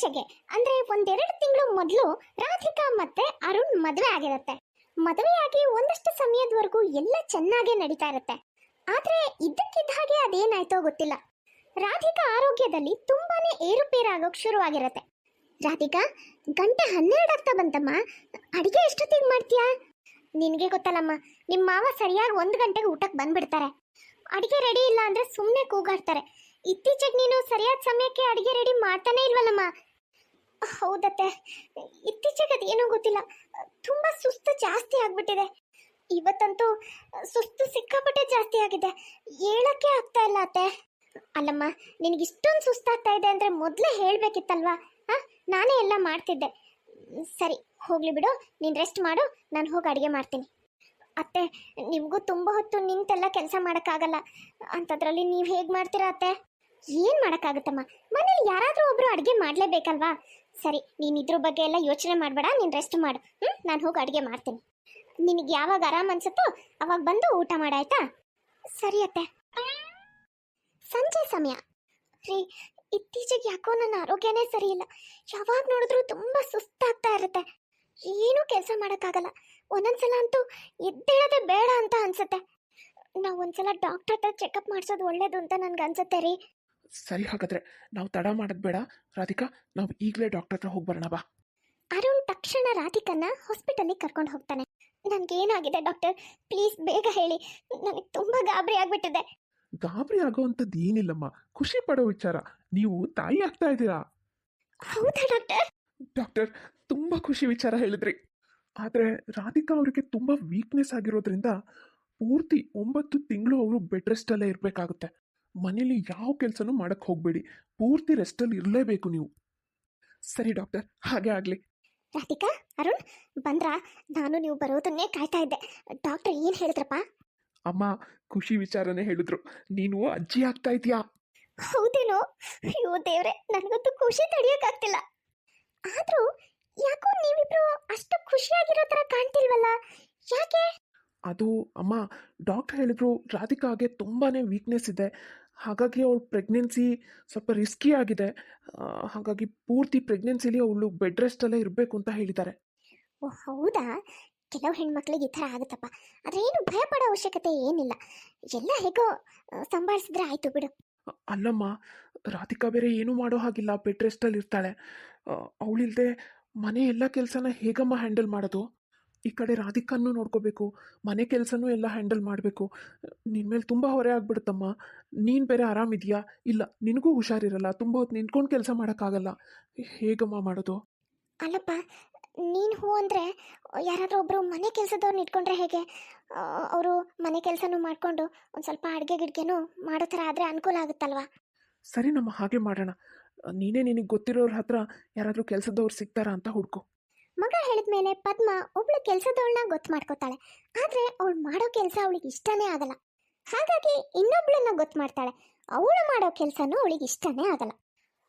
ಇತ್ತೀಚೆಗೆ ಅಂದ್ರೆ ಒಂದೆರಡು ತಿಂಗಳು ಮೊದಲು ರಾಧಿಕಾ ಮತ್ತೆ ಅರುಣ್ ಮದುವೆ ಆಗಿರುತ್ತೆ. ಮದುವೆಯಾಗಿ ಒಂದಷ್ಟು ಸಮಯದವರೆಗೂ ಎಲ್ಲ ಚೆನ್ನಾಗೇ ನಡೀತಾ ಇರುತ್ತೆ. ಆದ್ರೆ ಇದ್ದಕ್ಕಿದ್ದ ಹಾಗೆ ಅದೇನಾಯ್ತೋ ಗೊತ್ತಿಲ್ಲ, ರಾಧಿಕಾ ಆರೋಗ್ಯದಲ್ಲಿ ತುಂಬಾನೇ ಏರುಪೇರಾಗೋಕ್ ಶುರುವಾಗಿರುತ್ತೆ. ರಾಧಿಕಾ, ಗಂಟೆ 12 ಆಗ್ತಾ ಬಂತಮ್ಮ, ಅಡಿಗೆ ಎಷ್ಟೊತ್ತಿಗೆ ಮಾಡ್ತೀಯಾ? ನಿನಗೆ ಗೊತ್ತಲ್ಲಮ್ಮ, ನಿಮ್ಮ ಮಾವ ಸರಿಯಾಗಿ 1 ಗಂಟೆಗೆ ಊಟಕ್ಕೆ ಬಂದ್ಬಿಡ್ತಾರೆ. ಅಡಿಗೆ ರೆಡಿ ಇಲ್ಲ ಅಂದ್ರೆ ಸುಮ್ಮನೆ ಕೂಗಾಡ್ತಾರೆ. ಇತ್ತೀಚೆಗೆ ನೀನು ಸರಿಯಾದ ಸಮಯಕ್ಕೆ ಅಡಿಗೆ ರೆಡಿ ಮಾಡ್ತಾನೆ ಇಲ್ವಲ್ಲಮ್ಮ? ಹೌದತ್ತೆ, ಇತ್ತೀಚೆಗೆ ಅದೇನೋ ಗೊತ್ತಿಲ್ಲ, ತುಂಬಾ ಸುಸ್ತು ಜಾಸ್ತಿ ಆಗ್ಬಿಟ್ಟಿದೆ. ಇವತ್ತಂತೂ ಸುಸ್ತು ಸಿಕ್ಕಾಪಟ್ಟೆ ಜಾಸ್ತಿ ಆಗಿದೆ, ಹೇಳಕ್ಕೆ ಆಗ್ತಾ ಇಲ್ಲ ಅತ್ತೆ. ಅಲ್ಲಮ್ಮ, ನಿನಗೆ ಇಷ್ಟೊಂದು ಸುಸ್ತಾಗ್ತಾ ಇದೆ ಅಂದ್ರೆ ಮೊದಲೇ ಹೇಳ್ಬೇಕಿತ್ತಲ್ವಾ? ನಾನೇ ಎಲ್ಲ ಮಾಡ್ತಿದ್ದೆ. ಸರಿ, ಹೋಗ್ಲಿ ಬಿಡು, ನೀನು ರೆಸ್ಟ್ ಮಾಡು, ನಾನು ಹೋಗಿ ಅಡುಗೆ ಮಾಡ್ತೀನಿ. ಅತ್ತೆ, ನಿಮಗೂ ತುಂಬ ಹೊತ್ತು ನಿಂತೆಲ್ಲ ಕೆಲಸ ಮಾಡೋಕ್ಕಾಗಲ್ಲ, ಅಂಥದ್ರಲ್ಲಿ ನೀವು ಹೇಗೆ ಮಾಡ್ತೀರಾ ಅತ್ತೆ? ಏನು ಮಾಡೋಕ್ಕಾಗುತ್ತಮ್ಮ, ಮನೇಲಿ ಯಾರಾದರೂ ಒಬ್ಬರು ಅಡುಗೆ ಮಾಡಲೇಬೇಕಲ್ವಾ? ಸರಿ, ನೀನು ಇದ್ರ ಬಗ್ಗೆ ಎಲ್ಲ ಯೋಚನೆ ಮಾಡಬೇಡ, ನೀನು ರೆಸ್ಟ್ ಮಾಡು. ನಾನು ಹೋಗಿ ಅಡುಗೆ ಮಾಡ್ತೀನಿ. ನಿನಗೆ ಯಾವಾಗ ಆರಾಮ್ ಅನ್ಸುತ್ತೋ ಅವಾಗ ಬಂದು ಊಟ ಮಾಡಾಯ್ತಾ? ಸರಿ ಅತ್ತೆ. ಸಂಜೆ ಸಮಯ ರೀ, ಇತ್ತೀಚೆಗೆ ಯಾಕೋ ನನ್ನ ಆರೋಗ್ಯನೇ ಸರಿ ಇಲ್ಲ. ಯಾವಾಗ ನೋಡಿದ್ರೂ ತುಂಬ ಸುಸ್ತಾಗ್ತಾ ಇರುತ್ತೆ, ಏನೂ ಕೆಲಸ ಮಾಡೋಕ್ಕಾಗಲ್ಲ. ಒಂದೊಂದ್ಸಲ ಅಂತೂ ಎದ್ದೇಳೋದೇ ಬೇಡ ಅಂತ ಅನ್ಸುತ್ತೆ. ನಾವು ಒಂದ್ಸಲ ಡಾಕ್ಟರ್ ಹತ್ರ ಚೆಕಪ್ ಮಾಡಿಸೋದು ಒಳ್ಳೇದು ಅಂತ ನನ್ಗೆ ಅನ್ಸುತ್ತೆ ರೀ. ಸರಿ, ಹಾಗಾದ್ರೆ ನಾವು ತಡ ಮಾಡೋದು ಬೇಡ ರಾಧಿಕಾ, ನಾವು ಈಗಲೇ ಡಾಕ್ಟರ್ ಹತ್ರ ಹೋಗಿ ಬರೋಣ ಬಾ. ಅರುಣ್ ತಕ್ಷಣ ರಾಧಿಕನ್ನ ಹಾಸ್ಪಿಟಲಿಗೆ ಕರ್ಕೊಂಡು ಹೋಗ್ತಾನೆ. ನನಗೇನಾಗಿದೆ ಡಾಕ್ಟರ್, ಪ್ಲೀಸ್ ಬೇಗ ಹೇಳಿ, ನನಗೆ ತುಂಬ ಗಾಬರಿ ಆಗ್ಬಿಟ್ಟಿದೆ. ಗಾಬರಿ ಆಗೋವಂಥದ್ದು ಏನಿಲ್ಲಮ್ಮ, ಖುಷಿ ಪಡೋ ವಿಚಾರ. ನೀವು ತಾಯಿ ಆಗ್ತಾ ಇದ್ದೀರಾ. ಹೌದಾ ಡಾಕ್ಟರ್? ಡಾಕ್ಟರ್, ತುಂಬ ಖುಷಿ ವಿಚಾರ ಹೇಳಿದ್ರಿ. ಆದರೆ ರಾಧಿಕಾ ಅವರಿಗೆ ತುಂಬ ವೀಕ್ನೆಸ್ ಆಗಿರೋದ್ರಿಂದ ಪೂರ್ತಿ 9 ತಿಂಗಳು ಅವರು ಬೆಡ್ ರೆಸ್ಟಲ್ಲೇ ಇರಬೇಕಾಗುತ್ತೆ. ಮನೇಲಿ ಯಾವ ಕೆಲಸನೂ ಮಾಡೋಕ್ಕೆ ಹೋಗಬೇಡಿ, ಪೂರ್ತಿ ರೆಸ್ಟಲ್ಲಿ ಇರಲೇಬೇಕು ನೀವು. ಸರಿ ಡಾಕ್ಟರ್, ಹಾಗೆ ಆಗಲಿ. ರಾಧಿಕಾ, ಅರುಣ್ ಬಂದ್ರಾ? ನಾನು ನೀವು ಬರೋದನ್ನೇ ಕಾಯ್ತಾ ಇದ್ದೆ. ಡಾಕ್ಟರ್ ಏನು ಹೇಳಿದ್ರಪ್ಪ? ಅಮ್ಮ, ಖುಷಿ ವಿಚಾರನೇ ಹೇಳಿದ್ರು, ನೀನು ಅಜ್ಜಿ ಆಗ್ತಾ ಇದೀಯಾ. ಹೌದೇನೋ? ಅಯ್ಯೋ ದೇವ್ರೆ, ನನಗಂತೂ ಖುಷಿ ತಡೆಯೋಕ್ಕಾಗ್ತಿಲ್ಲ. ಆದ್ರೂ ಯಾಕೋ ನೀವಿಬ್ರು ಅಷ್ಟು ಖುಷಿಯಾಗಿರೋ ಥರ ಕಾಣ್ತಿಲ್ವಲ್ಲ, ಯಾಕೆ? ಅದು ಅಮ್ಮ, ಡಾಕ್ಟರ್ ಹೇಳಿದ್ರು ರಾಧಿಕಾಗೆ ತುಂಬಾ ವೀಕ್ನೆಸ್ ಇದೆ, ಹಾಗಾಗಿ ಅವಳು ಪ್ರೆಗ್ನೆನ್ಸಿ ಸ್ವಲ್ಪ ರಿಸ್ಕಿ ಆಗಿದೆ. ಹಾಗಾಗಿ ಪೂರ್ತಿ ಪ್ರೆಗ್ನೆನ್ಸಿಲಿ ಅವಳು ಬೆಡ್ ರೆಸ್ಟಲ್ಲೇ ಇರಬೇಕು ಅಂತ ಹೇಳಿದ್ದಾರೆ. ಓ ಹೌದಾ? ಕೆಲವು ಹೆಣ್ಮಕ್ಳಿಗೆ ಈ ಥರ ಆಗುತ್ತಪ್ಪ, ಆದರೆ ಏನು ಭಯ ಪಡೋ ಅವಶ್ಯಕತೆ ಏನಿಲ್ಲ. ಎಲ್ಲ ಹೇಗೋ ಸಂಭಾಳಿಸಿದ್ರೆ ಆಯಿತು ಬಿಡು. ಅಲ್ಲಮ್ಮ, ರಾಧಿಕಾ ಬೇರೆ ಏನೂ ಮಾಡೋ ಹಾಗಿಲ್ಲ, ಬೆಡ್ ರೆಸ್ಟಲ್ಲಿ ಇರ್ತಾಳೆ. ಅವಳಿಲ್ದೆ ಮನೆ ಎಲ್ಲ ಕೆಲಸನ ಹೇಗಮ್ಮ ಹ್ಯಾಂಡಲ್ ಮಾಡೋದು? ಈ ಕಡೆ ರಾಧಿಕನ್ನು ನೋಡ್ಕೋಬೇಕು, ಮನೆ ಕೆಲಸನೂ ಎಲ್ಲ ಹ್ಯಾಂಡಲ್ ಮಾಡಬೇಕು. ನಿನ್ನ ಮೇಲೆ ತುಂಬ ಹೊರೆ ಆಗ್ಬಿಡುತ್ತಮ್ಮ. ನೀನು ಬೇರೆ ಆರಾಮಿದೆಯಾ? ಇಲ್ಲ, ನಿನಗೂ ಹುಷಾರಿರಲ್ಲ, ತುಂಬ ಹೊತ್ತು ನಿಂತ್ಕೊಂಡು ಕೆಲಸ ಮಾಡೋಕ್ಕಾಗಲ್ಲ. ಹೇಗಮ್ಮ ಮಾಡೋದು? ಅಲ್ಲಪ್ಪ, ನೀನು ಹೂ ಅಂದರೆ ಯಾರಾದರೂ ಒಬ್ಬರು ಮನೆ ಕೆಲಸದವ್ರನ್ನ ಇಟ್ಕೊಂಡ್ರೆ ಹೇಗೆ? ಅವರು ಮನೆ ಕೆಲಸನೂ ಮಾಡಿಕೊಂಡು ಒಂದು ಸ್ವಲ್ಪ ಅಡುಗೆ ಗಿಡ್ಗೆನೂ ಮಾಡೋ ಥರ ಆದರೆ ಅನುಕೂಲ ಆಗುತ್ತಲ್ವಾ? ಸರಿ ನಮ್ಮ, ಹಾಗೆ ಮಾಡೋಣ. ನೀನೇ ನಿನಗೆ ಗೊತ್ತಿರೋರ ಹತ್ರ ಯಾರಾದರೂ ಕೆಲಸದವ್ರು ಸಿಗ್ತಾರಾ ಅಂತ ಹುಡ್ಕೊ. ಮಗ ಹೇಳಿದ ಮೇಲೆ ಪದ್ಮ ಒಬ್ಳು ಕೆಲಸದವಳನ್ನ ಗೊತ್ತು ಮಾಡ್ಕೋತಾಳೆ. ಆದರೆ ಅವಳು ಮಾಡೋ ಕೆಲಸ ಅವಳಿಗೆ ಇಷ್ಟನೇ ಆಗಲ್ಲ. ಹಾಗಾಗಿ ಇನ್ನೊಬ್ಳನ್ನ ಗೊತ್ತು ಮಾಡ್ತಾಳೆ, ಅವಳು ಮಾಡೋ ಕೆಲಸನೂ ಅವಳಿಗೆ ಇಷ್ಟನೇ ಆಗಲ್ಲ.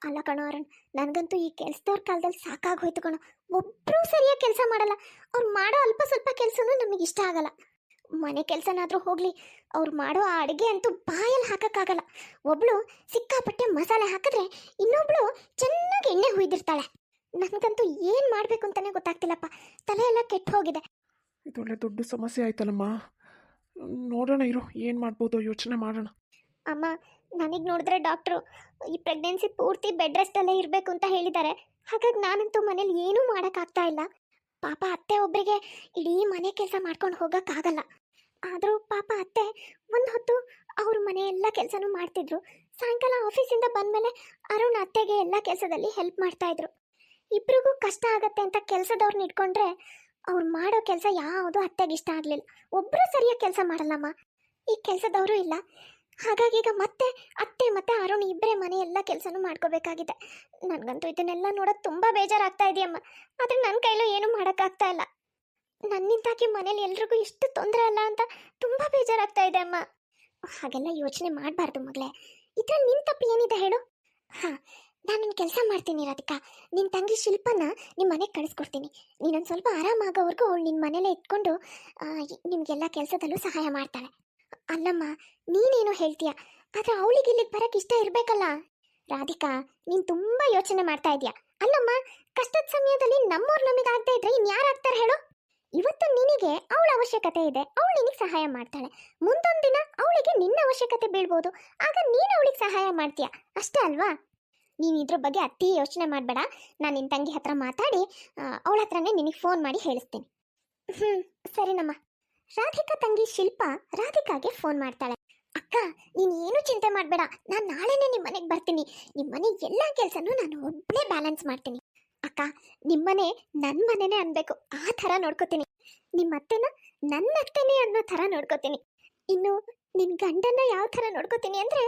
ಅಲ್ಲ ಕಣೋ ಅರುಣ್, ನನಗಂತೂ ಈ ಕೆಲಸದವ್ರ ಕಾಲದಲ್ಲಿ ಸಾಕಾಗೋಯ್ತು ಕಣೋ. ಒಬ್ಬರೂ ಸರಿಯಾಗಿ ಕೆಲಸ ಮಾಡಲ್ಲ, ಅವ್ರು ಮಾಡೋ ಅಲ್ಪ ಸ್ವಲ್ಪ ಕೆಲಸನೂ ನಮಗೆ ಇಷ್ಟ ಆಗಲ್ಲ. ಮನೆ ಕೆಲಸನಾದರೂ ಹೋಗಲಿ, ಅವ್ರು ಮಾಡೋ ಆ ಅಡುಗೆ ಅಂತೂ ಬಾಯಲ್ಲಿ ಹಾಕೋಕ್ಕಾಗಲ್ಲ. ಒಬ್ಳು ಸಿಕ್ಕಾಪಟ್ಟೆ ಮಸಾಲೆ ಹಾಕಿದ್ರೆ ಇನ್ನೊಬ್ಳು ಚೆನ್ನಾಗಿ ಎಣ್ಣೆ ಹುಯ್ದಿರ್ತಾಳೆ. ನನಗಂತೂ ಏನು ಮಾಡಬೇಕು ಅಂತಲೇ ಗೊತ್ತಾಗ್ತಿಲ್ಲಪ್ಪ, ತಲೆ ಎಲ್ಲ ಕೆಟ್ಟು ಹೋಗಿದೆ. ಇದೊಳ್ಳೆ ದೊಡ್ಡ ಸಮಸ್ಯೆ ಆಯ್ತಲ್ಲಮ್ಮ. ನೋಡೋಣ ಇರು, ಏನು ಮಾಡ್ಬೋದು ಯೋಚನೆ ಮಾಡೋಣ. ಅಮ್ಮ, ನನಗೆ ನೋಡಿದ್ರೆ ಡಾಕ್ಟ್ರು ಈ ಪ್ರೆಗ್ನೆನ್ಸಿ ಪೂರ್ತಿ ಬೆಡ್ ರೆಸ್ಟಲ್ಲೇ ಇರಬೇಕು ಅಂತ ಹೇಳಿದ್ದಾರೆ. ಹಾಗಾಗಿ ನಾನಂತೂ ಮನೇಲಿ ಏನೂ ಮಾಡೋಕ್ಕಾಗ್ತಾ ಇಲ್ಲ. ಪಾಪ ಅತ್ತೆ ಒಬ್ಬರಿಗೆ ಇಡೀ ಮನೆ ಕೆಲಸ ಮಾಡ್ಕೊಂಡು ಹೋಗೋಕ್ಕಾಗಲ್ಲ. ಆದರೂ ಪಾಪ ಅತ್ತೆ ಒಂದು ಹೊತ್ತು ಅವ್ರ ಮನೆ ಎಲ್ಲ ಕೆಲಸನೂ ಮಾಡ್ತಿದ್ರು. ಸಾಯಂಕಾಲ ಆಫೀಸಿಂದ ಬಂದಮೇಲೆ ಅರುಣ್ ಅತ್ತೆಗೆ ಎಲ್ಲ ಕೆಲಸದಲ್ಲಿ ಹೆಲ್ಪ್ ಮಾಡ್ತಾಯಿದ್ರು. ಇಬ್ರಿಗೂ ಕಷ್ಟ ಆಗತ್ತೆ ಅಂತ ಕೆಲಸದವ್ರನ್ನ ಇಟ್ಕೊಂಡ್ರೆ ಅವ್ರು ಮಾಡೋ ಕೆಲಸ ಯಾವುದು ಅತ್ತೆಗೆ ಇಷ್ಟ ಆಗಲಿಲ್ಲ. ಒಬ್ಬರು ಸರಿಯಾಗಿ ಕೆಲಸ ಮಾಡಲ್ಲಮ್ಮ, ಈ ಕೆಲಸದವರು ಇಲ್ಲ. ಹಾಗಾಗಿ ಈಗ ಮತ್ತೆ ಅತ್ತೆ ಮತ್ತು ಅರುಣ್ ಇಬ್ಬರೇ ಮನೆ ಎಲ್ಲ ಕೆಲಸನೂ ಮಾಡ್ಕೋಬೇಕಾಗಿದೆ. ನನಗಂತೂ ಇದನ್ನೆಲ್ಲ ನೋಡೋಕೆ ತುಂಬ ಬೇಜಾರಾಗ್ತಾ ಇದೆಯಮ್ಮ. ಆದರೆ ನನ್ನ ಕೈಲೂ ಏನೂ ಮಾಡೋಕ್ಕಾಗ್ತಾ ಇಲ್ಲ. ನನ್ನಿಂದಾಗಿ ಮನೇಲಿ ಎಲ್ರಿಗೂ ಇಷ್ಟು ತೊಂದರೆ ಅಲ್ಲ ಅಂತ ತುಂಬ ಬೇಜಾರಾಗ್ತಾ ಇದೆ ಅಮ್ಮ. ಹಾಗೆಲ್ಲ ಯೋಚನೆ ಮಾಡಬಾರ್ದು ಮಗಳೇ. ಇದ್ರಲ್ಲಿ ನಿನ್ನ ತಪ್ಪು ಏನಿದೆ ಹೇಳು? ಹಾಂ, ನಾನೊಂದು ಕೆಲಸ ಮಾಡ್ತೀನಿ ರಾಧಿಕಾ, ನಿನ್ನ ತಂಗಿ ಶಿಲ್ಪನ ನಿಮ್ಮ ಮನೆಗೆ ಕಳಿಸ್ಕೊಡ್ತೀನಿ. ನೀನೊಂದು ಸ್ವಲ್ಪ ಆರಾಮಾಗೋವರೆಗೂ ಅವಳು ನಿನ್ನ ಮನೇಲೇ ಇಟ್ಕೊಂಡು ನಿಮಗೆಲ್ಲ ಕೆಲಸದಲ್ಲೂ ಸಹಾಯ ಮಾಡ್ತಾಳೆ. ಅಲ್ಲಮ್ಮ, ನೀನೇನೋ ಹೇಳ್ತೀಯ, ಆದರೆ ಅವಳಿಗೆ ಇಲ್ಲಿಗೆ ಬರೋಕ್ಕೆ ಇಷ್ಟ ಇರಬೇಕಲ್ಲ. ರಾಧಿಕಾ, ನೀನು ತುಂಬ ಯೋಚನೆ ಮಾಡ್ತಾ ಇದೀಯ. ಅಲ್ಲಮ್ಮ, ಕಷ್ಟದ ಸಮಯದಲ್ಲಿ ನಮ್ಮವ್ರು ನಮಗಾಗದೇ ಇದ್ರೆ ಇನ್ಯಾರಾಗ್ತಾರೆ ಹೇಳು? ಇವತ್ತು ನಿನಗೆ ಅವಳ ಅವಶ್ಯಕತೆ ಇದೆ, ಅವಳು ನಿನಗೆ ಸಹಾಯ ಮಾಡ್ತಾಳೆ. ಮುಂದೊಂದು ದಿನ ಅವಳಿಗೆ ನಿನ್ನ ಅವಶ್ಯಕತೆ ಬೀಳ್ಬೋದು, ಆಗ ನೀನು ಅವಳಿಗೆ ಸಹಾಯ ಮಾಡ್ತೀಯ, ಅಷ್ಟೇ ಅಲ್ವಾ? ನೀನು ಇದ್ರ ಬಗ್ಗೆ ಅತಿ ಯೋಚನೆ ಮಾಡಬೇಡ. ನಾನು ನಿನ್ನ ತಂಗಿ ಹತ್ರ ಮಾತಾಡಿ ಅವಳ ಹತ್ರನೇ ನಿನಗೆ ಫೋನ್ ಮಾಡಿ ಹೇಳಿಸ್ತೀನಿ. ಸರಿನಮ್ಮ. ರಾಧಿಕಾ ತಂಗಿ ಶಿಲ್ಪ ರಾಧಿಕಾಗೆ ಫೋನ್ ಮಾಡ್ತಾಳೆ. ಅಕ್ಕ, ನೀನು ಏನು ಚಿಂತೆ ಮಾಡಬೇಡ, ನಾನು ನಾಳೆನೇ ನಿಮ್ಮ ಮನೆಗೆ ಬರ್ತೀನಿ. ನಿಮ್ಮ ಮನೆ ಎಲ್ಲ ಕೆಲಸನೂ ನಾನು ಒಬ್ಬನೇ ಬ್ಯಾಲೆನ್ಸ್ ಮಾಡ್ತೀನಿ. ಅಕ್ಕ, ನಿಮ್ಮನೆ ನನ್ನ ಮನೆನೇ ಅನ್ಬೇಕು, ಆ ಥರ ನೋಡ್ಕೋತೀನಿ. ನಿಮ್ಮ ಅತ್ತೆನ ನನ್ನ ಅತ್ತೆನೇ ಅನ್ನೋ ಥರ ನೋಡ್ಕೋತೀನಿ. ಇನ್ನು ನಿನ್ನ ಗಂಡನ ಯಾವ ಥರ ನೋಡ್ಕೋತೀನಿ ಅಂದರೆ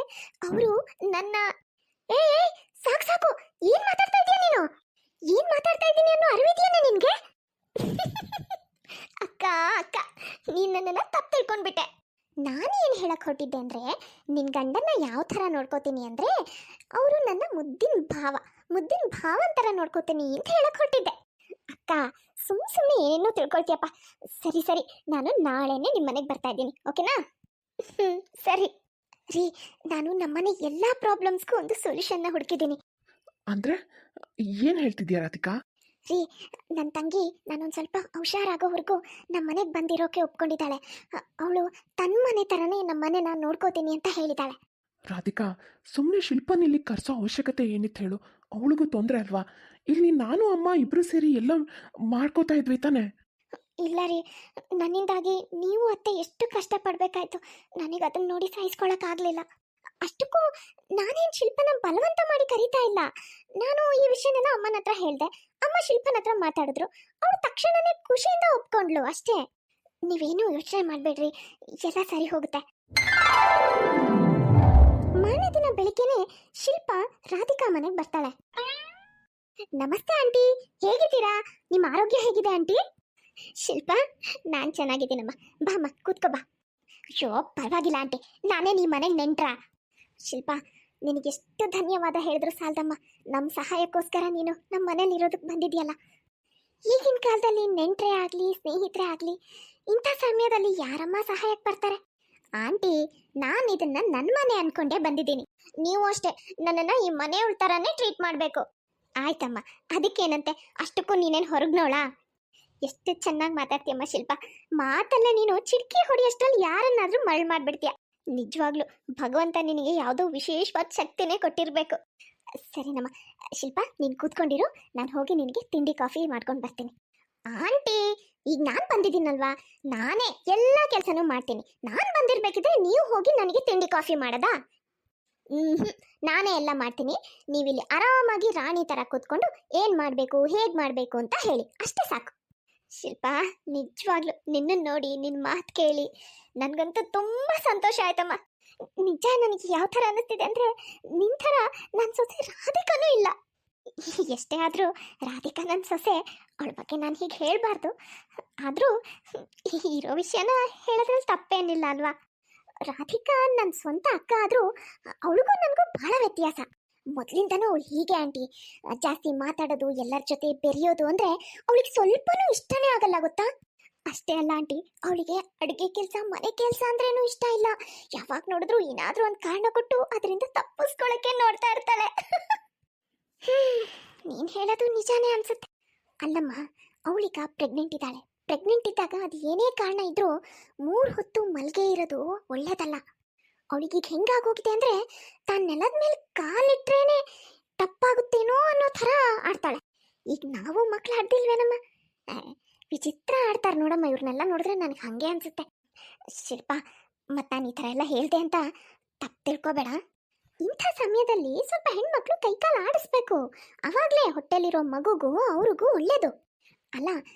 ಅವರು ನನ್ನ ಏ ಸಾಕು ಸಾಕು, ಏನ್ ಮಾತಾಡ್ತಾ ಇದೀಯ ನೀನು? ಏನ್ ಮಾತಾಡ್ತಾ ಇದ್ದೀನಿ ಅನ್ನೋ ಅರಿವಿದೆಯೇನೆ ನಿನ್ಗೆ? ಅಕ್ಕ ಅಕ್ಕ, ನೀನ್ ನನ್ನನ್ನ ತಪ್ಪು ತಿಳ್ಕೊಂಡ್ಬಿಟ್ಟೆ. ನಾನು ಏನು ಹೇಳಕ್ ಹೊರಟಿದ್ದೆ ಅಂದ್ರೆ, ನಿನ್ ಗಂಡನ್ನ ಯಾವ ಥರ ನೋಡ್ಕೋತೀನಿ ಅಂದ್ರೆ ಅವರು ನನ್ನ ಮುದ್ದಿನ ಭಾವನ ಥರ ನೋಡ್ಕೋತೀನಿ ಅಂತ ಹೇಳಕ್ ಹೊರಟಿದ್ದೆ. ಅಕ್ಕ, ಸುಮ್ಮನೆ ಏನೇನೋ ತಿಳ್ಕೊಳ್ತೀಯಪ್ಪ. ಸರಿ ಸರಿ, ನಾನು ನಾಳೆನೆ ನಿಮ್ಮ ಮನೆಗೆ ಬರ್ತಾ ಇದ್ದೀನಿ, ಓಕೆನಾ? ಸರಿ ರೀ. ನಾನು ನಮ್ಮನೆ ಎಲ್ಲ ಪ್ರಾಬ್ಲಮ್ಸ್ಗೂ ಒಂದು ಸೊಲ್ಯೂಷನ್ನ ಹುಡುಕಿದ್ದೀನಿ. ಅಂದರೆ ಏನು ಹೇಳ್ತಿದ್ಯಾ ರಾಧಿಕಾ? ರೀ, ನನ್ನ ತಂಗಿ ನಾನೊಂದು ಸ್ವಲ್ಪ ಹುಷಾರಾಗೋವರೆಗೂ ನಮ್ಮ ಮನೆಗೆ ಬಂದಿರೋಕೆ ಒಪ್ಕೊಂಡಿದ್ದಾಳೆ. ಅವಳು ತನ್ನ ಮನೆ ಥರನೇ ನಮ್ಮ ಮನೆನ ನೋಡ್ಕೋತೀನಿ ಅಂತ ಹೇಳಿದ್ದಾಳೆ. ರಾಧಿಕಾ, ಸುಮ್ಮನೆ ಶಿಲ್ಪನ ಇಲ್ಲಿ ಕರೆಸೋ ಅವಶ್ಯಕತೆ ಏನಿತ್ತು ಹೇಳು? ಅವಳಿಗೂ ತೊಂದರೆ ಅಲ್ವಾ? ಇಲ್ಲಿ ನಾನು ಅಮ್ಮ ಇಬ್ಬರು ಸೇರಿ ಎಲ್ಲ ಮಾಡ್ಕೋತಾ ಇದ್ವಿ ತಾನೆ? ಇಲ್ಲ ರೀ, ನನ್ನಿಂದಾಗಿ ನೀವು ಅತ್ತೆ ಎಷ್ಟು ಕಷ್ಟಪಡಬೇಕಾಯ್ತು. ನನಗೆ ಅದನ್ನು ನೋಡಿ ಸಹಿಸ್ಕೊಳಕ್ಕಾಗಲಿಲ್ಲ. ಅಷ್ಟಕ್ಕೂ ನಾನೇನು ಶಿಲ್ಪನ ಬಲವಂತ ಮಾಡಿ ಕರೀತಾ ಇಲ್ಲ. ನಾನು ಈ ವಿಷಯನೆಲ್ಲ ಅಮ್ಮನ ಹತ್ರ ಹೇಳಿದೆ. ಅಮ್ಮ ಶಿಲ್ಪನ ಹತ್ರ ಮಾತಾಡಿದ್ರು. ಅವಳು ತಕ್ಷಣನೇ ಖುಷಿಯಿಂದ ಒಪ್ಕೊಂಡ್ಲು, ಅಷ್ಟೇ. ನೀವೇನು ಯೋಚನೆ ಮಾಡಬೇಡ್ರಿ, ಎಲ್ಲ ಸರಿ ಹೋಗುತ್ತೆ. ಮಾರನೇ ದಿನ ಬೆಳಿಗ್ಗೆನೆ ಶಿಲ್ಪ ರಾಧಿಕಾ ಮನೆಗೆ ಬರ್ತಾಳೆ. ನಮಸ್ತೆ ಆಂಟಿ, ಹೇಗಿದ್ದೀರಾ? ನಿಮ್ಮ ಆರೋಗ್ಯ ಹೇಗಿದೆ ಆಂಟಿ? ಶಿಲ್ಪ, ನಾನು ಚೆನ್ನಾಗಿದ್ದೀನಮ್ಮ. ಬಾಮ್ಮ, ಕೂತ್ಕೋ ಬಾ. ಅಯ್ಯೋ, ಪರವಾಗಿಲ್ಲ ಆಂಟಿ, ನಾನೇ ನಿಮ್ಮ ಮನೆಗೆ ನೆಂಟ್ರಾ? ಶಿಲ್ಪ, ನಿನಗೆಷ್ಟು ಧನ್ಯವಾದ ಹೇಳಿದ್ರು ಸಾಲದಮ್ಮ. ನಮ್ಮ ಸಹಾಯಕ್ಕೋಸ್ಕರ ನೀನು ನಮ್ಮ ಮನೇಲಿ ಇರೋದಕ್ಕೆ ಬಂದಿದೆಯಲ್ಲ. ಈಗಿನ ಕಾಲದಲ್ಲಿ ನೆಂಟ್ರೇ ಆಗಲಿ ಸ್ನೇಹಿತರೇ ಆಗಲಿ, ಇಂಥ ಸಮಯದಲ್ಲಿ ಯಾರಮ್ಮ ಸಹಾಯಕ್ಕೆ ಬರ್ತಾರೆ? ಆಂಟಿ, ನಾನು ಇದನ್ನ ನನ್ನ ಮನೆ ಅನ್ಕೊಂಡೇ ಬಂದಿದ್ದೀನಿ. ನೀವು ಅಷ್ಟೇ ನನ್ನನ್ನು ಈ ಮನೆಯವಳ ಥರನೇ ಟ್ರೀಟ್ ಮಾಡಬೇಕು. ಆಯ್ತಮ್ಮ, ಅದಕ್ಕೇನಂತೆ, ಅಷ್ಟಕ್ಕೂ ನೀನೇನು ಹೊರಗ್ನೋಳಾ? ಎಷ್ಟು ಚೆನ್ನಾಗಿ ಮಾತಾಡ್ತೀಯಮ್ಮ ಶಿಲ್ಪ. ಮಾತಲ್ಲೇ ನೀನು ಚಿಟಕಿ ಹೊಡೆಯಷ್ಟರಲ್ಲಿ ಯಾರನ್ನಾದ್ರೂ ಮರಳು ಮಾಡ್ಬಿಡ್ತೀಯ. ನಿಜವಾಗ್ಲೂ ಭಗವಂತ ನಿನಗೆ ಯಾವುದೋ ವಿಶೇಷವಾದ ಶಕ್ತಿನೇ ಕೊಟ್ಟಿರಬೇಕು. ಸರಿನಮ್ಮ. ಶಿಲ್ಪ, ನೀನು ಕೂತ್ಕೊಂಡಿರು, ನಾನು ಹೋಗಿ ನಿನಗೆ ತಿಂಡಿ ಕಾಫಿ ಮಾಡ್ಕೊಂಡು ಬರ್ತೀನಿ. ಆಂಟಿ, ಈಗ ನಾನು ಬಂದಿದ್ದೀನಲ್ವಾ, ನಾನೇ ಎಲ್ಲ ಕೆಲಸನೂ ಮಾಡ್ತೀನಿ. ನಾನು ಬಂದಿರಬೇಕಿದ್ರೆ ನೀವು ಹೋಗಿ ನನಗೆ ತಿಂಡಿ ಕಾಫಿ ಮಾಡೋದಾ? ನಾನೇ ಎಲ್ಲ ಮಾಡ್ತೀನಿ. ನೀವಿಲ್ಲಿ ಆರಾಮಾಗಿ ರಾಣಿ ಥರ ಕೂತ್ಕೊಂಡು ಏನು ಮಾಡಬೇಕು ಹೇಗೆ ಮಾಡಬೇಕು ಅಂತ ಹೇಳಿ, ಅಷ್ಟೇ ಸಾಕು. ಶಿಲ್ಪ, ನಿಜವಾಗ್ಲೂ ನಿನ್ನನ್ನು ನೋಡಿ, ನಿನ್ನ ಮಾತು ಕೇಳಿ ನನಗಂತೂ ತುಂಬ ಸಂತೋಷ ಆಯ್ತಮ್ಮ. ನಿಜ, ನನಗೆ ಯಾವ ಥರ ಅನ್ನಿಸ್ತಿದೆ ಅಂದರೆ, ನಿನ್ನ ಥರ ನನ್ನ ಸೊಸೆ ರಾಧಿಕಾನೂ ಇಲ್ಲ. ಎಷ್ಟೇ ಆದರೂ ರಾಧಿಕಾ ನನ್ನ ಸೊಸೆ, ಅವಳ ಬಗ್ಗೆ ನಾನು ಹೀಗೆ ಹೇಳಬಾರ್ದು. ಆದರೂ ಇರೋ ವಿಷಯನ ಹೇಳೋದ್ರಲ್ಲಿ ತಪ್ಪೇನಿಲ್ಲ ಅಲ್ವಾ? ರಾಧಿಕಾ ನನ್ನ ಸ್ವಂತ ಅಕ್ಕ ಆದರೂ ಅವಳಿಗೂ ನನಗೂ ಬಹಳ ವ್ಯತ್ಯಾಸ. ಮೊದಲಿಂದನೂ ಅವಳು ಹೀಗೆ ಆಂಟಿ. ಜಾಸ್ತಿ ಮಾತಾಡೋದು, ಎಲ್ಲರ ಜೊತೆ ಬೆರೆಯೋದು ಅಂದರೆ ಅವಳಿಗೆ ಸ್ವಲ್ಪನೂ ಇಷ್ಟನೇ ಆಗಲ್ಲ, ಗೊತ್ತಾ? ಅಷ್ಟೇ ಅಲ್ಲ ಆಂಟಿ, ಅವಳಿಗೆ ಅಡುಗೆ ಕೆಲಸ ಮನೆ ಕೆಲಸ ಅಂದ್ರೇನು ಇಷ್ಟ ಇಲ್ಲ. ಯಾವಾಗ ನೋಡಿದ್ರು ಏನಾದರೂ ಒಂದು ಕಾರಣ ಕೊಟ್ಟು ಅದರಿಂದ ತಪ್ಪಿಸ್ಕೊಳ್ಳೋಕ್ಕೆ ನೋಡ್ತಾ ಇರ್ತಾಳೆ. ನೀನು ಹೇಳೋದು ನಿಜಾನೇ ಅನ್ಸುತ್ತೆ. ಅಲ್ಲಮ್ಮ, ಅವಳೀಗ ಪ್ರೆಗ್ನೆಂಟ್ ಇದ್ದಾಳೆ. ಪ್ರೆಗ್ನೆಂಟ್ ಇದ್ದಾಗ ಅದು ಏನೇ ಕಾರಣ ಇದ್ರೂ 3 ಹೊತ್ತು ಮಲ್ಗೆ ಇರೋದು ಒಳ್ಳೇದಲ್ಲ. ಅವಳಿಗೀಗ ಹೆಂಗಾಗೋಗಿದೆ ಅಂದರೆ, ತಾನು ನೆಲದ ಮೇಲೆ ಕಾಲಿಟ್ರೇನೆ ತಪ್ಪಾಗುತ್ತೇನೋ ಅನ್ನೋ ಥರ ಆಡ್ತಾಳೆ. ಈಗ ನಾವು ಮಕ್ಳು ಆಡ್ದಿಲ್ವೇನಮ್ಮ? ವಿಚಿತ್ರ ಆಡ್ತಾರೆ ನೋಡಮ್ಮ. ಇವ್ರನ್ನೆಲ್ಲ ನೋಡಿದ್ರೆ ನನಗೆ ಹಾಗೆ ಅನಿಸುತ್ತೆ. ಶಿಲ್ಪ, ಮತ್ತು ನಾನು ಈ ಥರ ಎಲ್ಲ ಹೇಳಿದೆ ಅಂತ ತಪ್ಪು ತಿಳ್ಕೊಬೇಡ. ಇಂಥ ಸಮಯದಲ್ಲಿ ಸ್ವಲ್ಪ ಹೆಣ್ಮಕ್ಳು ಕೈಕಾಲು ಆಡಿಸ್ಬೇಕು. ಆವಾಗಲೇ ಹೊಟ್ಟೆಲಿರೋ ಮಗುಗೂ ಅವ್ರಿಗೂ ಒಳ್ಳೇದು ಅಲ್ಲ.